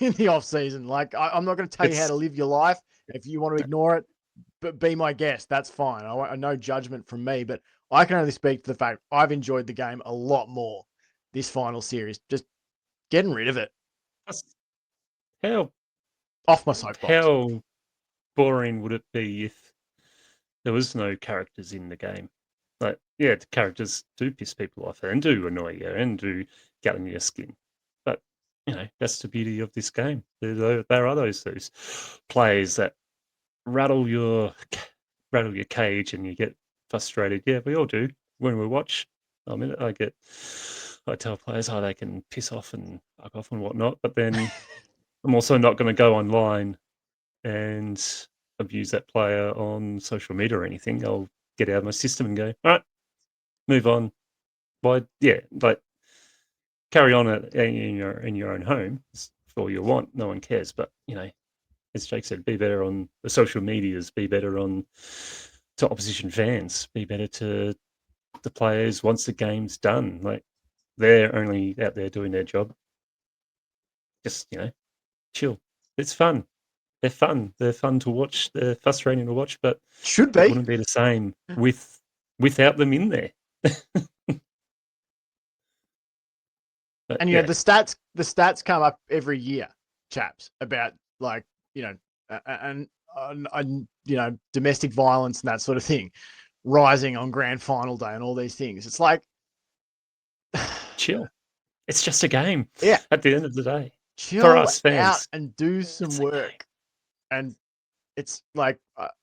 in the off season. Like, I'm not going to tell you how to live your life. If you want to ignore it, but be my guest. That's fine. I no judgment from me, but I can only speak to the fact I've enjoyed the game a lot more this final series. Just getting rid of it. How off my soapbox. How boring would it be if there was no characters in the game? Like, yeah, the characters do piss people off and do annoy you and do get on your skin. But, you know, that's the beauty of this game. There are those players that rattle your cage and you get frustrated. Yeah, we all do when we watch. I mean, I tell players how they can piss off and fuck off and whatnot, but then I'm also not going to go online and abuse that player on social media or anything. I'll get out of my system and go, all right, move on. Why? Yeah, like, carry on in your own home for all you want. No one cares. But, you know, as Jake said, be better on the social medias. Be better to opposition fans. Be better to the players once the game's done. Like, they're only out there doing their job. Just, you know, chill. It's fun. They're fun. They're fun to watch. They're frustrating to watch, but should be. It wouldn't be the same without them in there. And you know, the stats come up every year, chaps, about, like, you know, and you know, domestic violence and that sort of thing rising on grand final day and all these things. It's like, chill. It's just a game. Yeah. At the end of the day, chill for us fans, out and do some work. And it's like,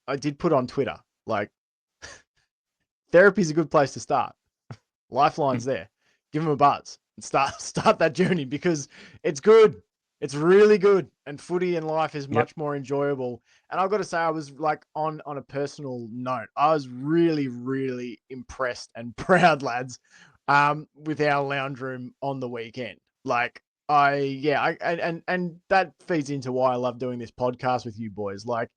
I did put on Twitter, like, therapy's a good place to start. Lifeline's there. Give them a buzz and start that journey, because it's good. It's really good. And footy and life is much more enjoyable. And I've got to say, I was, like, on a personal note, I was really, really impressed and proud, lads, with our lounge room on the weekend. Like, and that feeds into why I love doing this podcast with you boys. Like,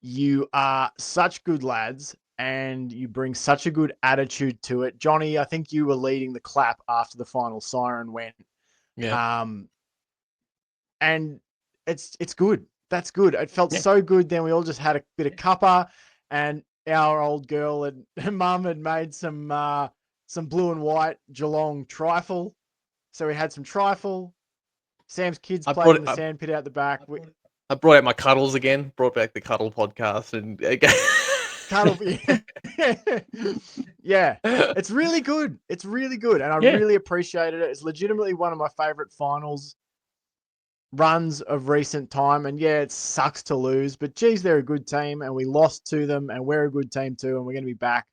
you are such good lads and you bring such a good attitude to it. Johnny, I think you were leading the clap after the final siren went. Yeah. And it's good. That's good. It felt so good. Then we all just had a bit of cuppa, and our old girl and mum had made some blue and white Geelong trifle. So we had some trifle. Sam's kids played in the sandpit out the back. I brought out my cuddles again. Brought back the cuddle podcast and again. Cuddle. Yeah, it's really good. It's really good, and I really appreciated it. It's legitimately one of my favorite finals runs of recent time. And yeah, it sucks to lose, but geez, they're a good team, and we lost to them, and we're a good team too, and we're going to be back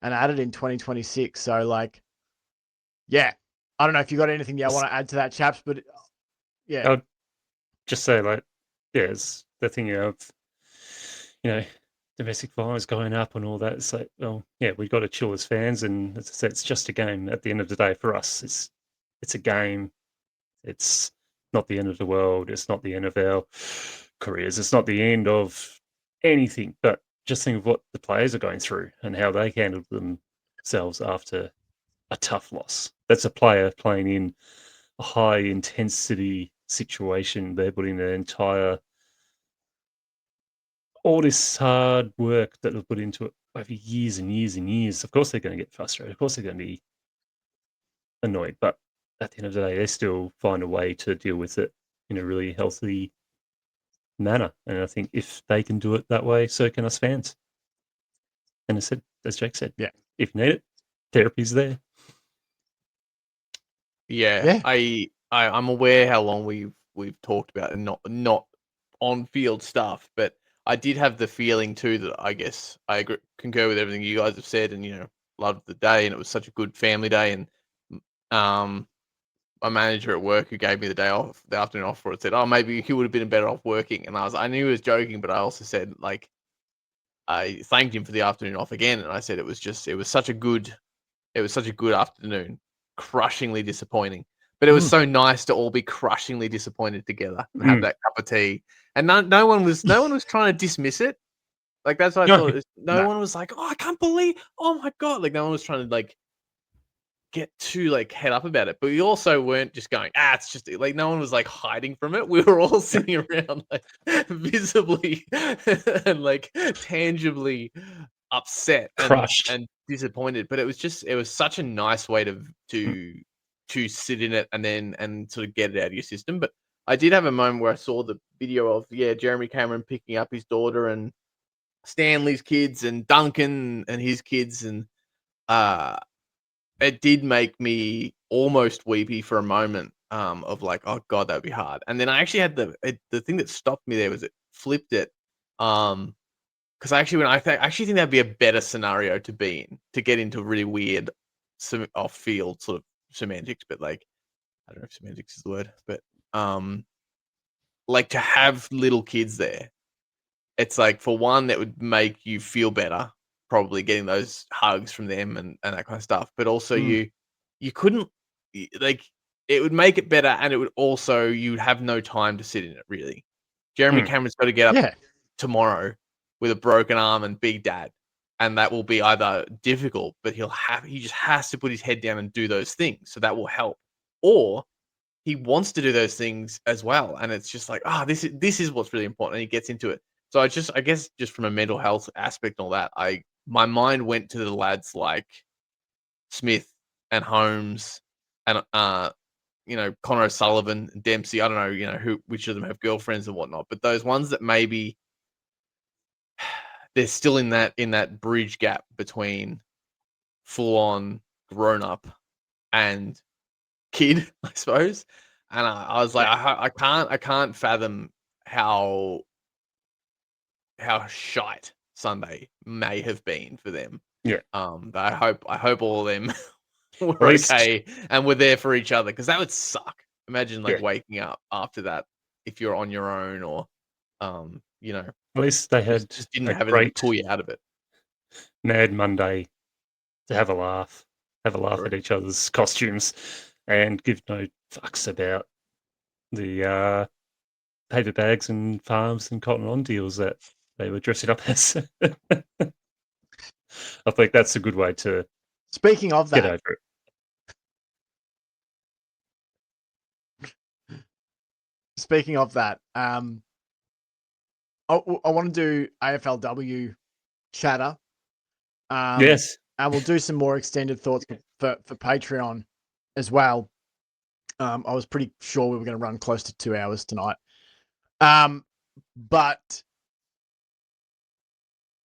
and at it in 2026. So, like, yeah, I don't know if you got anything you want to add to that, chaps, but yeah, I'll just say, like, yeah, it's the thing of, you know, domestic violence going up and all that. It's like, well, yeah, we've got to chill as fans, and as I said, it's just a game. At the end of the day, for us, it's a game. It's not the end of the world. It's not the end of our careers. It's not the end of anything. But just think of what the players are going through and how they handled themselves after a tough loss. That's a player playing in a high intensity situation. They're putting their entire all this hard work that they've put into it over years and years and years. Of course, they're going to get frustrated. Of course, they're going to be annoyed. But at the end of the day, they still find a way to deal with it in a really healthy manner. And I think if they can do it that way, so can us fans. And as Jake said, Yeah. if you need it, therapy's there. Yeah. I'm aware how long we've talked about and not on field stuff, but I did have the feeling too that I guess I concur with everything you guys have said, and loved the day, and it was such a good family day, and my manager at work who gave me the afternoon off for it said, "Oh, maybe he would have been better off working," and I knew he was joking, but I also said I thanked him for the afternoon off again, and I said it was such a good afternoon, crushingly disappointing. But it was so nice to all be crushingly disappointed together and have that cup of tea. And no one was trying to dismiss it. Like that's what I thought. No one was like, "Oh, I can't believe! Oh my god!" Like no one was trying to get too head up about it. But we also weren't just going, it's just no one was hiding from it. We were all sitting around visibly and tangibly upset Crushed. and disappointed. But it was such a nice way to sit in it and sort of get it out of your system. But I did have a moment where I saw the video of Jeremy Cameron picking up his daughter and Stanley's kids and Duncan and his kids, and it did make me almost weepy for a moment of oh god, that would be hard. And then I actually had the thing that stopped me there was it flipped it because I actually think that'd be a better scenario to be in, to get into really weird off field sort of semantics, but I don't know if semantics is the word, but to have little kids there, it's for one that would make you feel better, probably getting those hugs from them and that kind of stuff, but also you couldn't it would make it better, and it would also you'd have no time to sit in it really. Jeremy Cameron's got to get up tomorrow with a broken arm and big dad. And that will be either difficult, but he just has to put his head down and do those things. So that will help. Or he wants to do those things as well. And it's just this is what's really important. And he gets into it. So I guess just from a mental health aspect and all that, my mind went to the lads like Smith and Holmes and Connor O'Sullivan and Dempsey. I don't know, which of them have girlfriends and whatnot, but those ones that maybe they're still in that bridge gap between full on grown up and kid, I suppose. And I was I can't fathom how shite Sunday may have been for them. Yeah. But I hope all of them were okay and were there for each other, because that would suck. Imagine waking up after that if you're on your own, or at least they had just didn't have anything to pull you out of it. Mad Monday to have a laugh at each other's costumes and give no fucks about the paper bags and farms and cotton on deals that they were dressing up as. I think that's a good way to Speaking of get that, over it. Speaking of that, I want to do AFLW chatter. Yes. And we'll do some more extended thoughts for Patreon as well. I was pretty sure we were going to run close to 2 hours tonight. But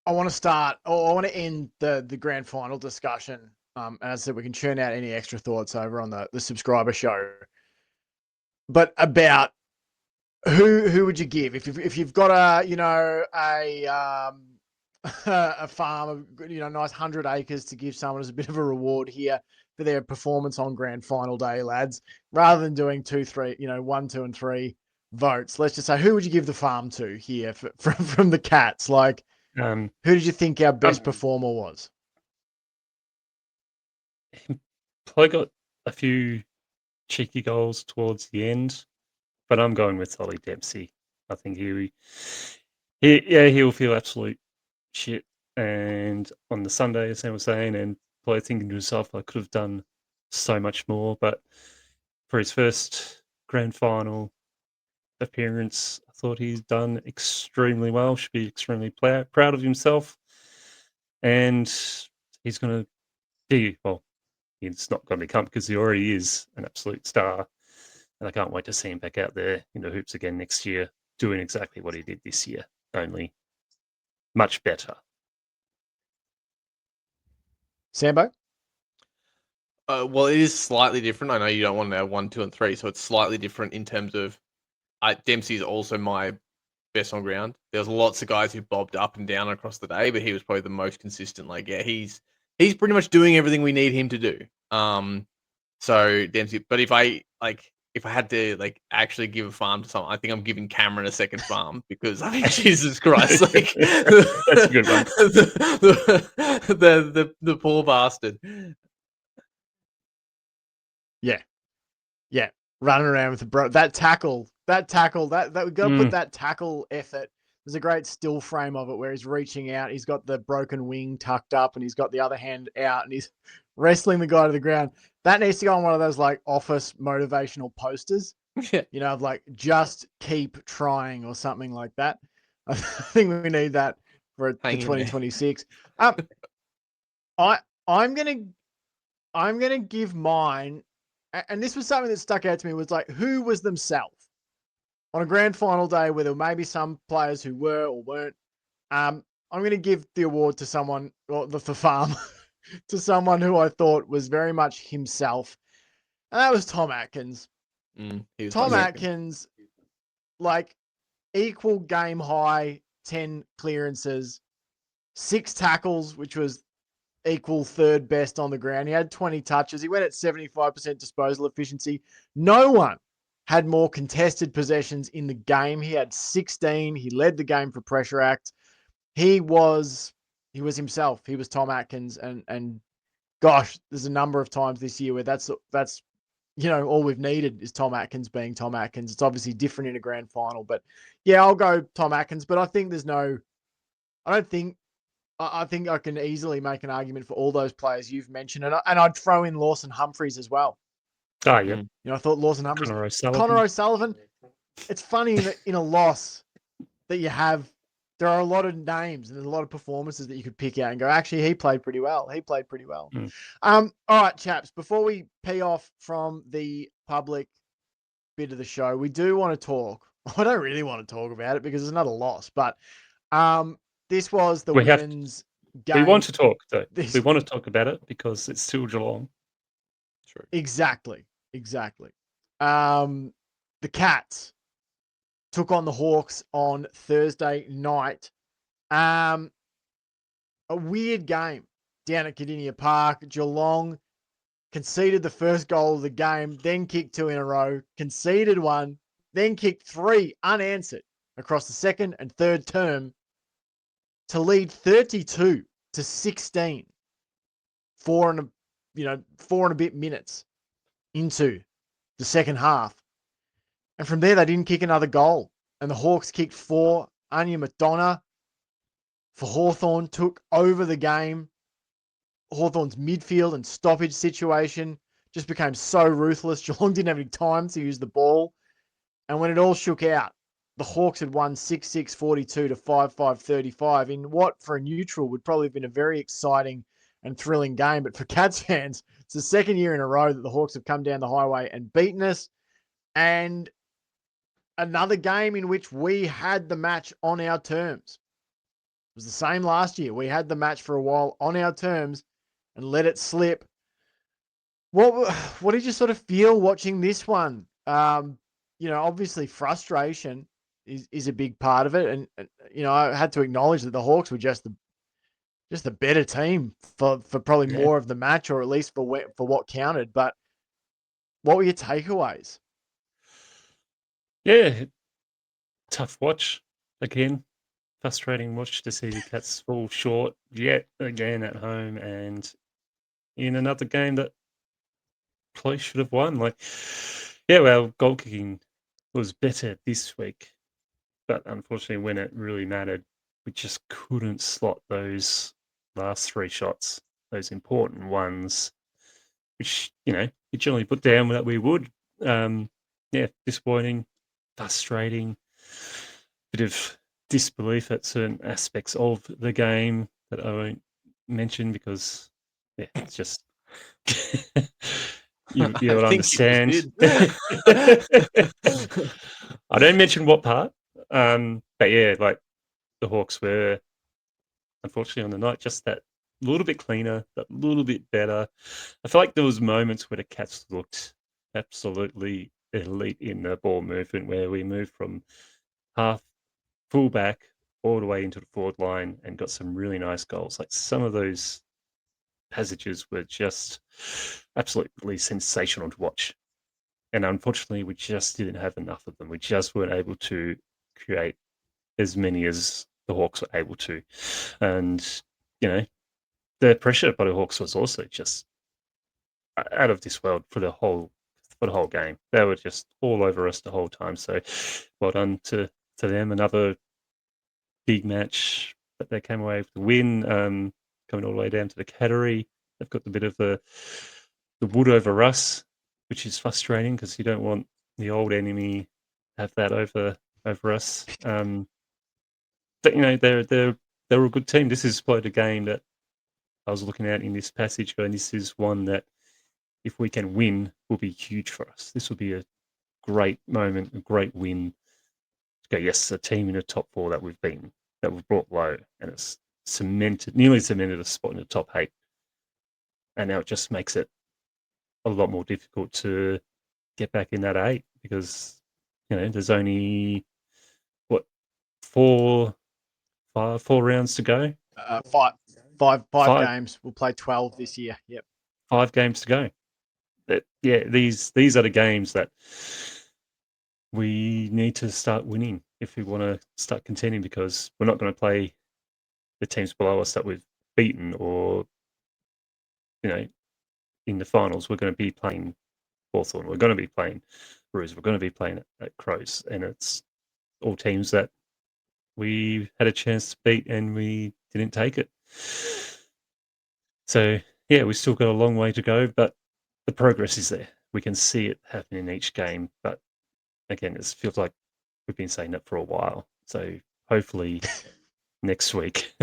I want to end the grand final discussion. And as I said, we can churn out any extra thoughts over on the subscriber show. But about who would you give if you've got a farm of nice 100 acres to give someone as a bit of a reward here for their performance on grand final day, lads, rather than doing 2, 3, 1, 2, and 3 votes. Let's just say, who would you give the farm to here from the Cats? Who did you think our best performer was? Probably got a few cheeky goals towards the end, but I'm going with Ollie Dempsey. I think he'll feel absolute shit, and on the Sunday, as Sam was saying, and probably thinking to himself, I could have done so much more. But for his first grand final appearance, I thought he's done extremely well. Should be extremely proud of himself, and he's going to be He's not going to become because he already is an absolute star, and I can't wait to see him back out there in the hoops again next year, doing exactly what he did this year, only much better. Sambo? Well, it is slightly different. I know you don't want to have 1, 2, and 3, so it's slightly different in terms of Dempsey is also my best on ground. There's lots of guys who bobbed up and down across the day, but he was probably the most consistent. Like, yeah, he's pretty much doing everything we need him to do. So Dempsey, but if I had to actually give a farm to someone, I think I'm giving Cameron a second farm because I mean, Jesus Christ, That's a good one. The poor bastard. Yeah. Running around with that tackle, that we got to put that tackle effort. There's a great still frame of it where he's reaching out. He's got the broken wing tucked up and he's got the other hand out and he's wrestling the guy to the ground. That needs to go on one of those office motivational posters. Yeah. Of just keep trying or something like that. I think we need that for 2026. I'm gonna give mine, and this was something that stuck out to me, was who was themselves on a grand final day where there may be some players who were or weren't. I'm going to give the award to someone, or the farm, to someone who I thought was very much himself, and that was Tom Atkins. Tom Atkins, equal game high, 10 clearances, 6 tackles, which was equal third best on the ground. He had 20 touches. He went at 75% disposal efficiency. No one had more contested possessions in the game. He had 16. He led the game for pressure act. He was himself. He was Tom Atkins. And gosh, there's a number of times this year where that's all we've needed is Tom Atkins being Tom Atkins. It's obviously different in a grand final, but yeah, I'll go Tom Atkins. But I think I think I can easily make an argument for all those players you've mentioned, and I'd throw in Lawson Humphreys as well. Oh yeah, I thought Lawson Humphreys, Connor O'Sullivan. It's funny that in a loss that you have, there are a lot of names and there's a lot of performances that you could pick out and go, actually, he played pretty well. All right, chaps. Before we pee off from the public bit of the show, we do want to talk. I don't really want to talk about it because it's another loss, but this was the women's game. We want to talk, though. We want to talk about it because it's still Geelong. True. Exactly. The Cats took on the Hawks on Thursday night. A weird game down at Cardinia Park. Geelong conceded the first goal of the game, then kicked 2 in a row, conceded 1, then kicked 3 unanswered across the second and third term to lead 32-16, 4 and a bit minutes into the second half. And from there, they didn't kick another goal. And the Hawks kicked 4. Anya McDonough for Hawthorn took over the game. Hawthorn's midfield and stoppage situation just became so ruthless. Geelong didn't have any time to use the ball. And when it all shook out, the Hawks had won 6-6-42 to 5-5-35 in what, for a neutral, would probably have been a very exciting and thrilling game. But for Cats fans, it's the second year in a row that the Hawks have come down the highway and beaten us. And another game in which we had the match on our terms. It was the same last year. We had the match for a while on our terms and let it slip. What did you sort of feel watching this one? Obviously frustration is a big part of it. And I had to acknowledge that the Hawks were just the better team for probably more of the match, or at least for what counted. But what were your takeaways? Yeah, tough watch again. Frustrating watch to see the Cats fall short yet again at home and in another game that probably should have won. Our goal kicking was better this week, but unfortunately when it really mattered, we just couldn't slot those last 3 shots, those important ones, which, you generally put down that we would. Disappointing, frustrating. bit of disbelief at certain aspects of the game that I won't mention because it's just you'll I think understand. you just did. I don't mention what part, but yeah, like the Hawks were unfortunately on the night just that little bit cleaner, that little bit better. I feel like there was moments where the Cats looked absolutely elite in the ball movement, where we moved from half fullback all the way into the forward line and got some really nice goals. Like some of those passages were just absolutely sensational to watch. And unfortunately, we just didn't have enough of them. We just weren't able to create as many as the Hawks were able to. And, the pressure by the Hawks was also just out of this world for the whole game. They were just all over us the whole time. So well done to them. Another big match that they came away with the win, coming all the way down to the Cattery. They've got a bit of the wood over us, which is frustrating because you don't want the old enemy to have that over us. But they're a good team. This is probably the game that I was looking at in this passage, going, this is one that if we can win will be huge for us. This will be a great moment, a great win. To go, yes, a team in the top 4 that we've beaten, that we've brought low, and it's nearly cemented a spot in the top 8. And now it just makes it a lot more difficult to get back in that 8 because, there's only, 4 rounds to go? Five games. We'll play 12 this year. Yep. 5 games to go. These are the games that we need to start winning if we want to start contending, because we're not going to play the teams below us that we've beaten, or in the finals we're going to be playing Hawthorn, we're going to be playing Roos, we're going to be playing at Crows, and it's all teams that we had a chance to beat and we didn't take it. So yeah, we still got a long way to go, but the progress is there. We can see it happen in each game, but again, it feels like we've been saying that for a while. So hopefully next week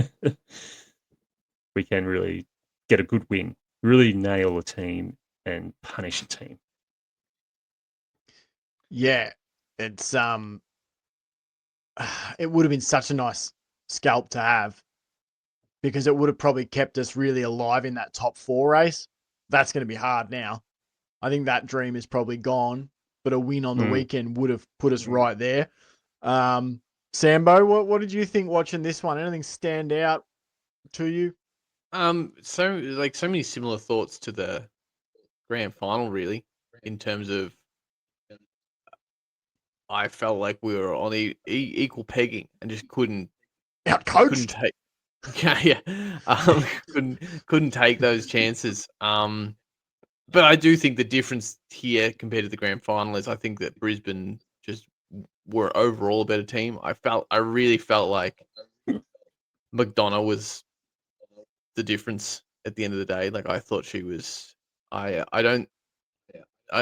we can really get a good win, really nail a team and punish a team. Yeah, it's it would have been such a nice scalp to have, because it would have probably kept us really alive in that top 4 race. That's going to be hard now. I think that dream is probably gone, but a win on the weekend would have put us right there. Sambo, what did you think watching this one? Anything stand out to you? So many similar thoughts to the grand final, really, in terms of I felt like we were on equal pegging and just couldn't Outcoached. couldn't take those chances. But I do think the difference here compared to the grand final is I think that Brisbane just were overall a better team. I really felt like McDonough was the difference at the end of the day. Like I thought she was. I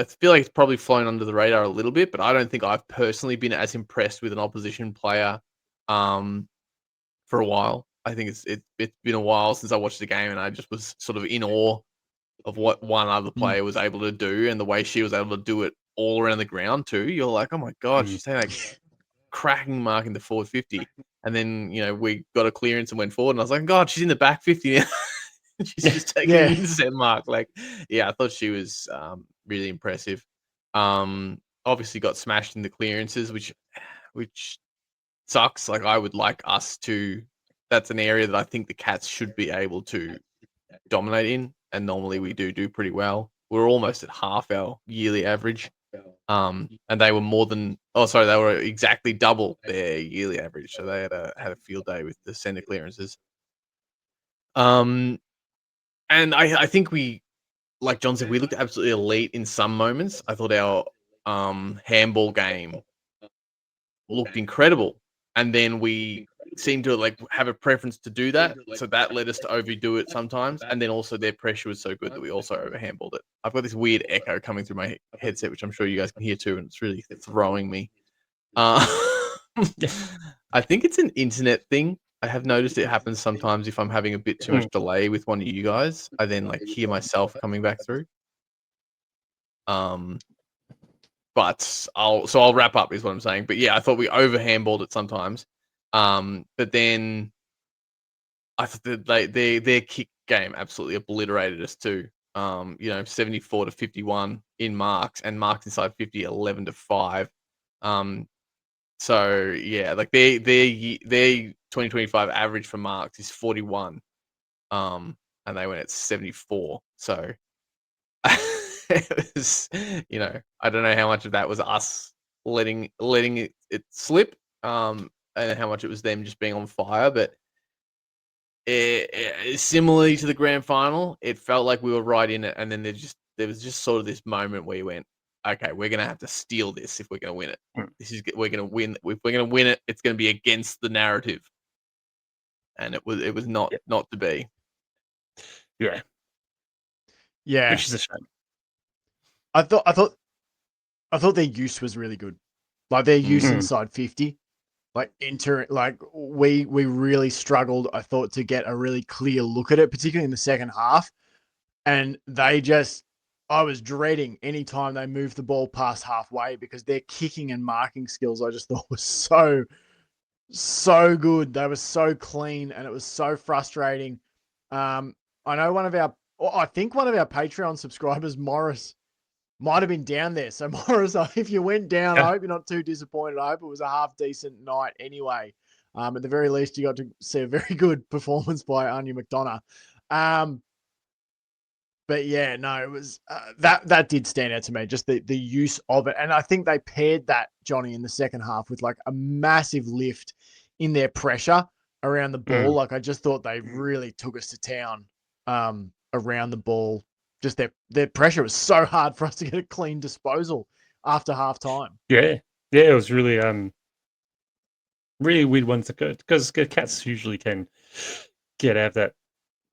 feel like it's probably flown under the radar a little bit, but I don't think I've personally been as impressed with an opposition player for a while. I think it's been a while since I watched the game, and I just was sort of in awe of what one other player was able to do and the way she was able to do it all around the ground too. You're like, oh my God, she's taking a cracking mark in the forward 50. And then, we got a clearance and went forward, and I was like, God, she's in the back 50 now. She's just taking an intercept mark. Like, yeah, I thought she was really impressive. Obviously got smashed in the clearances, which sucks. Like, I would like us to. That's an area that I think the Cats should be able to dominate in, and normally we do pretty well. We're almost at half our yearly average, and they were they were exactly double their yearly average. So they had a field day with the center clearances. And I think we, like John said, we looked absolutely elite in some moments. I thought our handball game looked incredible, and then we seemed to have a preference to do that, so that led us to overdo it sometimes. And then also their pressure was so good that we also overhandballed it. I've got this weird echo coming through my headset, which I'm sure you guys can hear too, and it's really throwing me. I think it's an internet thing. I have noticed it happens sometimes if I'm having a bit too much delay with one of you guys. I then like hear myself coming back through. But I'll wrap up is what I'm saying. But yeah, I thought we over handballed it sometimes. But then I thought that their kick game absolutely obliterated us too. 74-51 in marks and marks inside 50, 11-5. So yeah, like their 2025 average for marks is 41. And they went at 74. So it was, I don't know how much of that was us letting it slip, and how much it was them just being on fire. But similarly to the grand final, it felt like we were right in it, and then there was just sort of this moment where you went, okay, we're gonna have to steal this if we're gonna win it. We're gonna win. If we're gonna win it, it's gonna be against the narrative, and it was not to be. Yeah, which is a shame. I thought their use was really good. Like their use inside 50, we really struggled, I thought, to get a really clear look at it, particularly in the second half. And I was dreading any time they moved the ball past halfway, because their kicking and marking skills I just thought was so good. They were so clean, and it was so frustrating. I know I think one of our Patreon subscribers, Morris, might have been down there. So Morris, if you went down, I hope you're not too disappointed. I hope it was a half decent night anyway. At the very least, you got to see a very good performance by Anya McDonough. But yeah, no, it was that did stand out to me, just the use of it. And I think they paired that, Johnny, in the second half with like a massive lift in their pressure around the ball. Like I just thought they really took us to town around the ball. Just their pressure was so hard for us to get a clean disposal after half time. Yeah, it was really really weird one to go, because the Cats usually can get out of that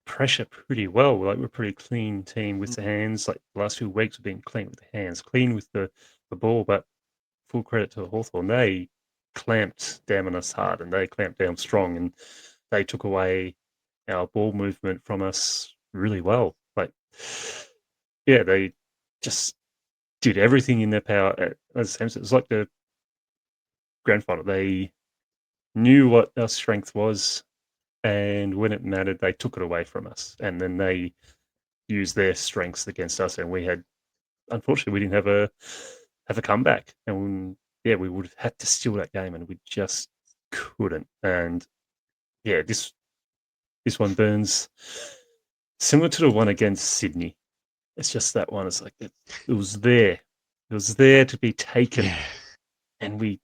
pressure pretty well. Like, we're a pretty clean team with the hands. Like the last few weeks have been clean with the hands, clean with the ball. But full credit to Hawthorn, they clamped down on us hard, and they clamped down strong, and they took away our ball movement from us really well. Like, yeah, they just did everything in their power. As Sam said, it was like the grand final. They knew what our strength was, and when it mattered, they took it away from us, and then they used their strengths against us. And unfortunately, we didn't have a comeback, and we would have had to steal that game, and we just couldn't. And yeah, this one burns similar to the one against Sydney. It's just that one. It's like it was there. It was there to be taken, and we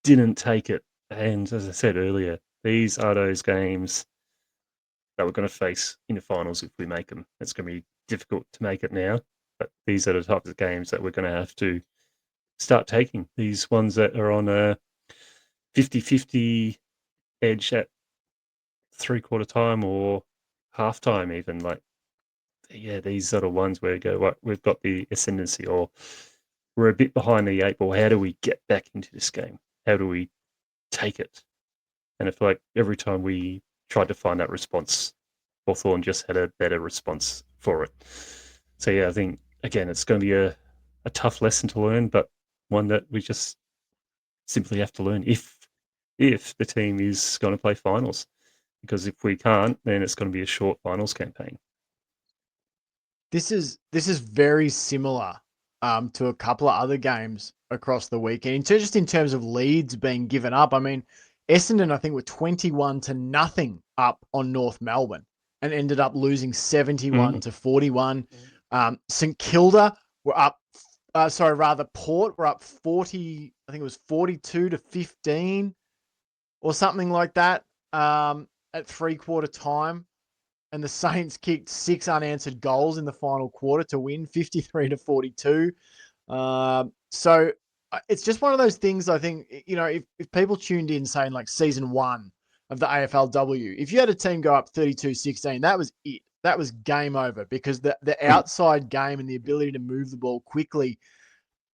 didn't take it. And as I said earlier, these are those games that we're going to face in the finals if we make them. It's going to be difficult to make it now, but these are the types of games that we're going to have to start taking. These ones that are on a 50-50 edge at three-quarter time or half-time even. Like, yeah, these are the ones where we go, right, we've got the ascendancy, or we're a bit behind the eight ball. How do we get back into this game? How do we take it? And I feel like every time we tried to find that response, Hawthorn just had a better response for it. So yeah, I think, again, it's going to be a tough lesson to learn, but one that we just simply have to learn if the team is going to play finals. Because if we can't, then it's going to be a short finals campaign. This is very similar to a couple of other games across the weekend. Just in terms of leads being given up, I mean, Essendon, I think, were 21-0 up on North Melbourne and ended up losing 71-41. St Kilda were up, Port were up 40, I think it was 42-15 or something like that at three-quarter time. And the Saints kicked 6 unanswered goals in the final quarter to win 53-42. So it's just one of those things, I think, if people tuned in saying like season 1 of the AFLW, if you had a team go up 32-16, that was it. That was game over, because the outside game and the ability to move the ball quickly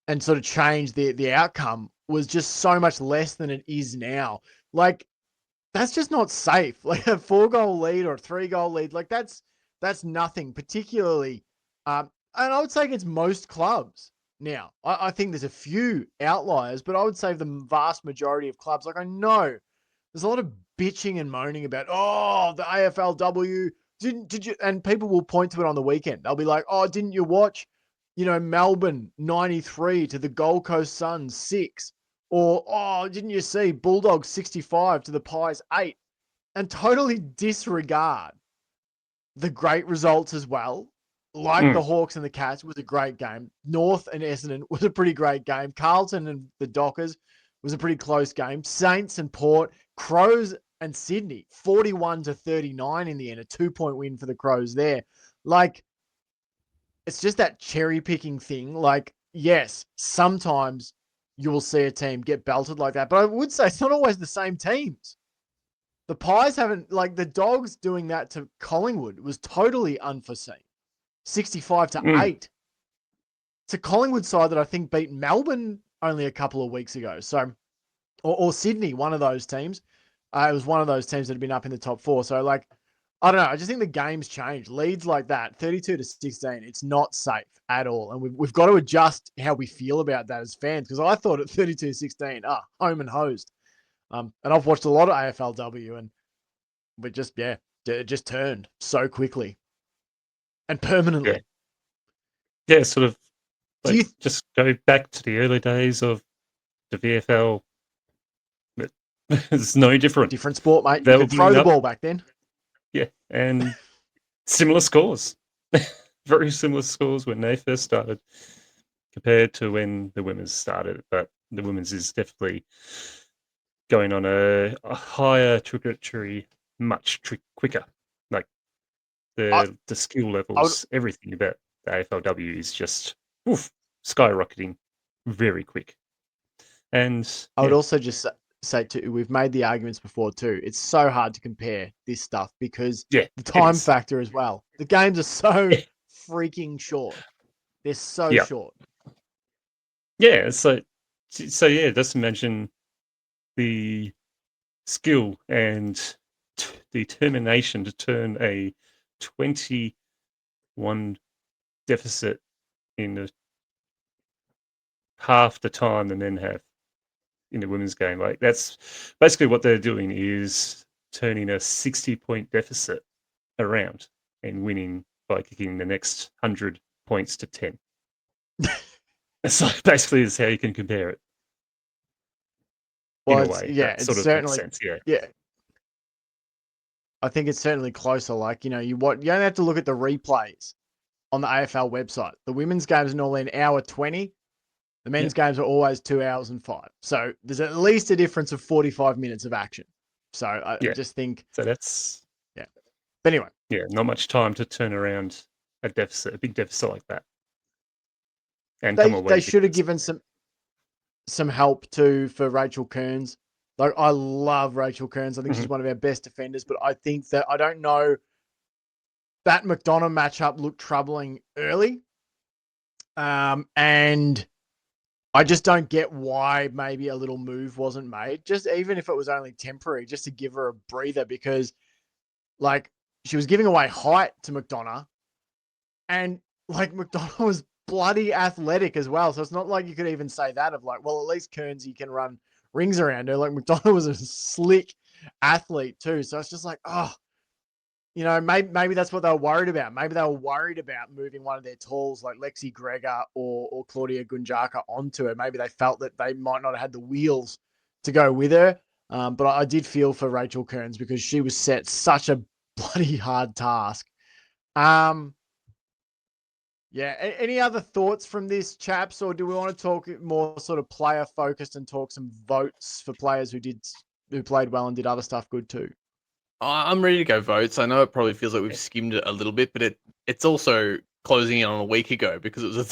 and sort of change the outcome was just so much less than it is now. Like, that's just not safe. Like a 4-goal lead or a 3-goal lead, like that's nothing, particularly. And I would say against most clubs now. I think there's a few outliers, but I would say the vast majority of clubs, like I know there's a lot of bitching and moaning about, oh, the AFLW, did you, and people will point to it on the weekend. They'll be like, oh, didn't you watch, Melbourne 93 to the Gold Coast Suns 6? Or, oh, didn't you see Bulldogs 65 to the Pies 8? And totally disregard the great results as well. Like the Hawks and the Cats was a great game. North and Essendon was a pretty great game. Carlton and the Dockers was a pretty close game. Saints and Port, Crows and Sydney, 41-39 in the end, a 2-point win for the Crows there. Like, it's just that cherry picking thing. Like, yes, sometimes you will see a team get belted like that, but I would say it's not always the same teams. The Pies haven't, like the Dogs doing that to Collingwood was totally unforeseen. 65-8. It's a Collingwood side that I think beat Melbourne only a couple of weeks ago. So, or Sydney, one of those teams. It was one of those teams that had been up in the top 4. So, like, I don't know. I just think the game's changed. Leads like that, 32-16, it's not safe at all. And we've got to adjust how we feel about that as fans, because I thought at 32-16, home and hosed. And I've watched a lot of AFLW, and it just turned so quickly and permanently. Yeah, sort of like, just go back to the early days of the VFL. It's no different. Different sport, mate. You could throw the ball back then. Yeah, and similar scores. Very similar scores when they first started compared to when the women's started. But the women's is definitely going on a higher trajectory, much quicker. Like the skill levels, everything about the AFLW is just skyrocketing very quick. And I would also just say too, we've made the arguments before too. It's so hard to compare this stuff because the time factor as well. The games are so freaking short. They're so short. Yeah, so yeah, just imagine the skill and determination to turn a 21 deficit in half the time and then have in the women's game. Like, that's basically what they're doing, is turning a 60-point deficit around and winning by kicking the next 100 points to 10. So basically is how you can compare it. Well, in a way, it's sort of certainly makes sense. Yeah. I think it's certainly closer. Like, you only have to look at the replays on the AFL website. The women's games are normally 1:20. The men's games are always 2 hours and 5. So there's at least a difference of 45 minutes of action. So I just think. So that's. Yeah. But anyway. Yeah, not much time to turn around a big deficit like that. And they should have given some help too for Rachel Kearns. Like, I love Rachel Kearns. I think she's one of our best defenders, but I think that I don't know, that McDonough matchup looked troubling early. And I just don't get why maybe a little move wasn't made, just even if it was only temporary, just to give her a breather, because like she was giving away height to McDonough, and like McDonough was bloody athletic as well. So it's not like you could even say that of like, well, at least Kearnsy can run rings around her. Like, McDonough was a slick athlete too. So it's just like, maybe that's what they were worried about. Maybe they were worried about moving one of their talls like Lexi Gregor or Claudia Gunjaka onto her. Maybe they felt that they might not have had the wheels to go with her. But I did feel for Rachel Kearns because she was set such a bloody hard task. Any other thoughts from this, chaps, or do we want to talk more sort of player focused and talk some votes for players who played well and did other stuff good too? I'm ready to go votes. I know it probably feels like we've skimmed it a little bit, but it's also closing in on a week ago because it was a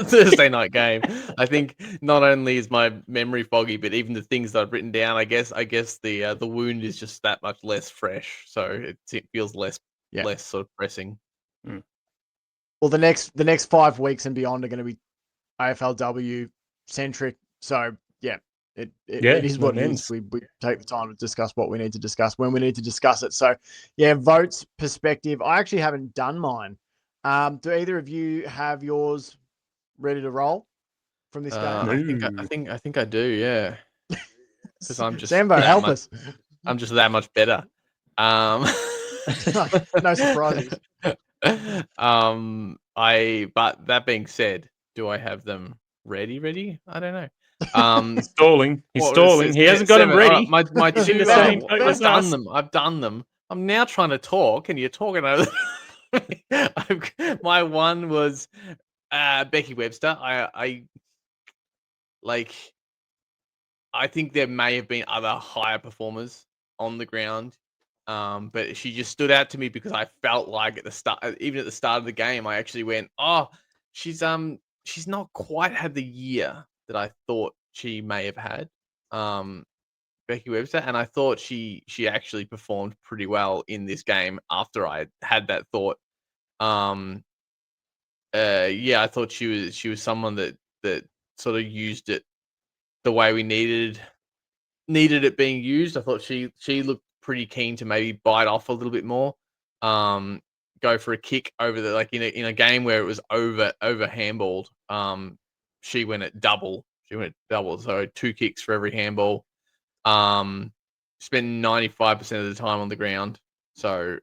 Thursday night game. I think not only is my memory foggy, but even the things that I've written down, I guess the wound is just that much less fresh, so it feels less sort of pressing. Well, the next 5 weeks and beyond are going to be AFLW centric. So yeah, It Yeah, is no what it is. men's. We take the time to discuss what we need to discuss when we need to discuss it. So, yeah, votes, perspective. I actually haven't done mine. Do either of you have yours ready to roll from this game? I think I do. Yeah, because I'm just Sambo, help us. I'm just that much better. No surprises. But that being said, do I have them ready? I don't know. He's stalling. He's stalling. He hasn't got them Seven. All ready. right, my He's in the two. same boat I've as done us. them. I've done them. I'm now trying to talk, and you're talking over. My one was Becky Webster. I think there may have been other higher performers on the ground, but she just stood out to me because I felt like at the start, even at the start of the game, I actually went, "Oh, she's not quite had the year that I thought she may have had." Becky Webster, and I thought she actually performed pretty well in this game after I had that thought. Um, yeah, I thought she was someone that sort of used it the way we needed it being used. I thought she looked pretty keen to maybe bite off a little bit more, go for a kick over the in a game where it was over handballed. She went at double. So 2 kicks for every handball. Spent 95% of the time on the ground. So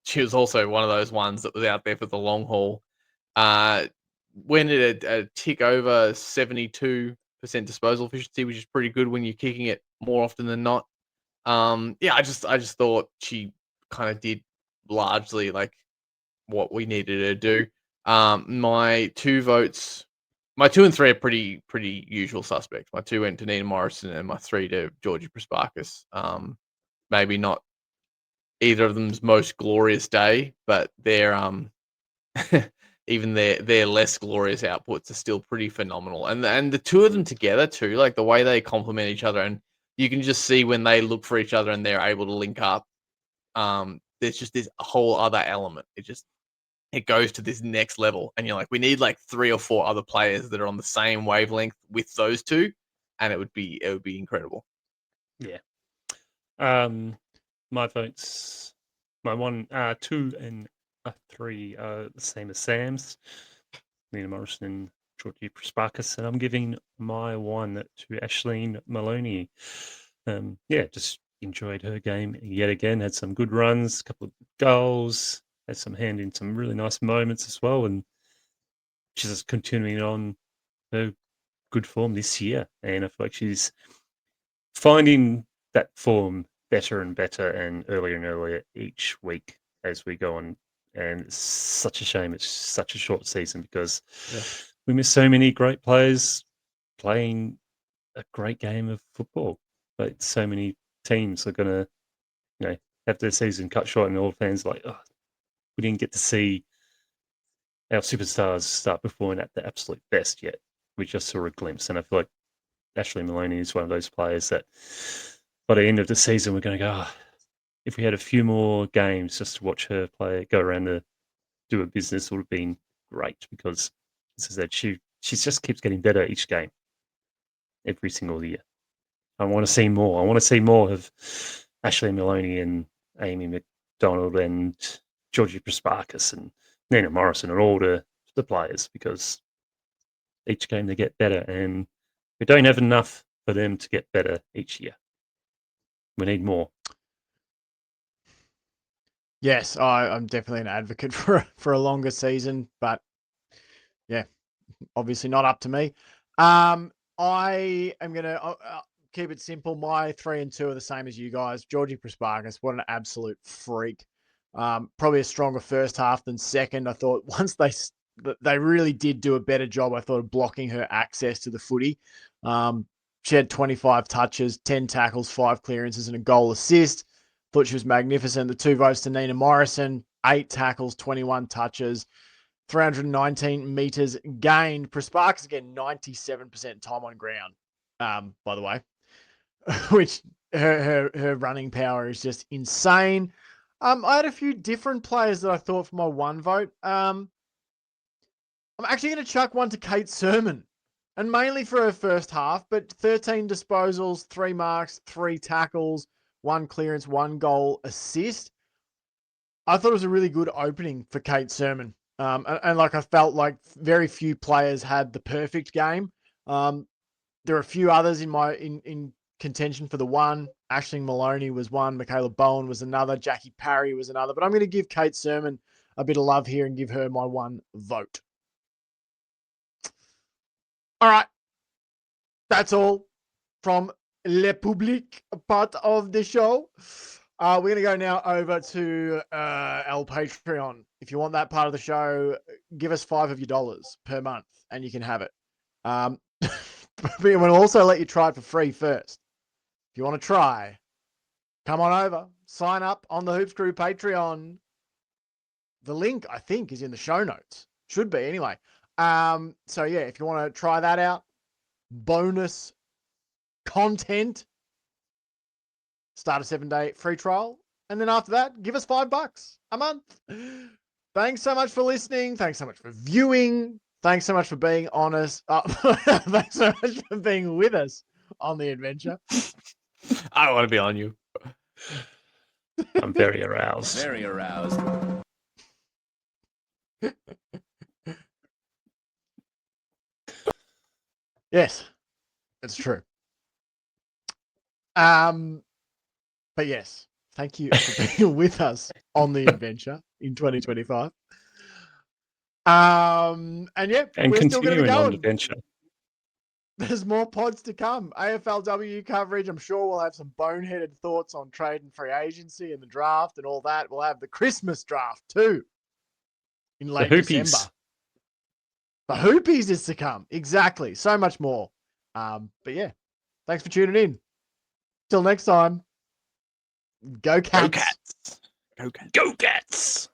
she was also one of those ones that was out there for the long haul. Went at a tick over 72% disposal efficiency, which is pretty good when you're kicking it more often than not. Yeah, I just thought she kind of did largely like what we needed her to do. My 2 votes, my 2 and 3 are pretty usual suspects. My 2 went to Nina Morrison and my 3 to Georgie Prasparkas. Maybe not either of them's most glorious day, but they're even their less glorious outputs are still pretty phenomenal. And the 2 of them together too, like the way they complement each other, and you can just see when they look for each other and they're able to link up. There's just this whole other element. It goes to this next level, and you're like, we need like 3 or 4 other players that are on the same wavelength with those 2, and it would be incredible. Yeah. My votes, my 1, 2, and 3 are the same as Sam's. Nina Morrison and Georgie Prasparkas, and I'm giving my 1 to Aisling Maloney. Yeah, just enjoyed her game yet again. Had some good runs, a couple of goals, had some hand in some really nice moments as well, and she's just continuing on her good form this year. And I feel like she's finding that form better and better and earlier each week as we go on. And it's such a shame it's such a short season because we miss so many great players playing a great game of football. But so many teams are going to, have their season cut short, and all fans are like, oh, we didn't get to see our superstars start performing at the absolute best yet. We just saw a glimpse, and I feel like Aisling Maloney is one of those players that by the end of the season, we're going to go, if we had a few more games just to watch her play, go around to do a business, would have been great because, as I said, she just keeps getting better each game, every single year. I want to see more. I want to see more of Aisling Maloney and Amy McDonald and Georgie Prasparkas and Nina Morrison and all the players, because each game they get better, and we don't have enough for them to get better each year. We need more. Yes, I'm definitely an advocate for a longer season, but yeah, obviously not up to me. I am gonna keep it simple. My 3 and 2 are the same as you guys. Georgie Prasparkas, what an absolute freak. Probably a stronger first half than second. I thought once they really did do a better job, I thought, of blocking her access to the footy. She had 25 touches, 10 tackles, 5 clearances, and a goal assist. Thought she was magnificent. The 2 votes to Nina Morrison, 8 tackles, 21 touches, 319 meters gained. Prasparkas again, 97% time on ground, by the way, which her running power is just insane. I had a few different players that I thought for my 1 vote. I'm actually going to chuck one to Kate Sermon. and mainly for her first half, but 13 disposals, 3 marks, 3 tackles, 1 clearance, 1 goal assist. I thought it was a really good opening for Kate Sermon. And like I felt like very few players had the perfect game. There are a few others in contention for the one. Aisling Maloney was one. Michaela Bowen was another. Jackie Parry was another. But I'm going to give Kate Sermon a bit of love here and give her my 1 vote. All right. That's all from Le Public part of the show. We're going to go now over to our Patreon. If you want that part of the show, give us $5 of your dollars per month and you can have it. But we'll also let you try it for free first. If you want to try, come on over, sign up on the Hoops Crew Patreon. The link, I think, is in the show notes. Should be anyway. So yeah, if you want to try that out, bonus content, start a 7-day free trial. And then after that, give us $5 a month. Thanks so much for listening. Thanks so much for viewing. Thanks so much for being honest. Thanks so much for being with us on the adventure. I don't want to be on you. I'm very aroused. Very aroused. Yes, it's true. But yes, thank you for being with us on the adventure in 2025. And yeah, And we're still going to continuing go. on the adventure. There's more pods to come. AFLW coverage. I'm sure we'll have some boneheaded thoughts on trade and free agency and the draft and all that. We'll have the Christmas draft too in late December. The Hoopies is to come. Exactly. So much more. But yeah, thanks for tuning in. Till next time. Go Cats. Go Cats. Go Cats. Go Cats!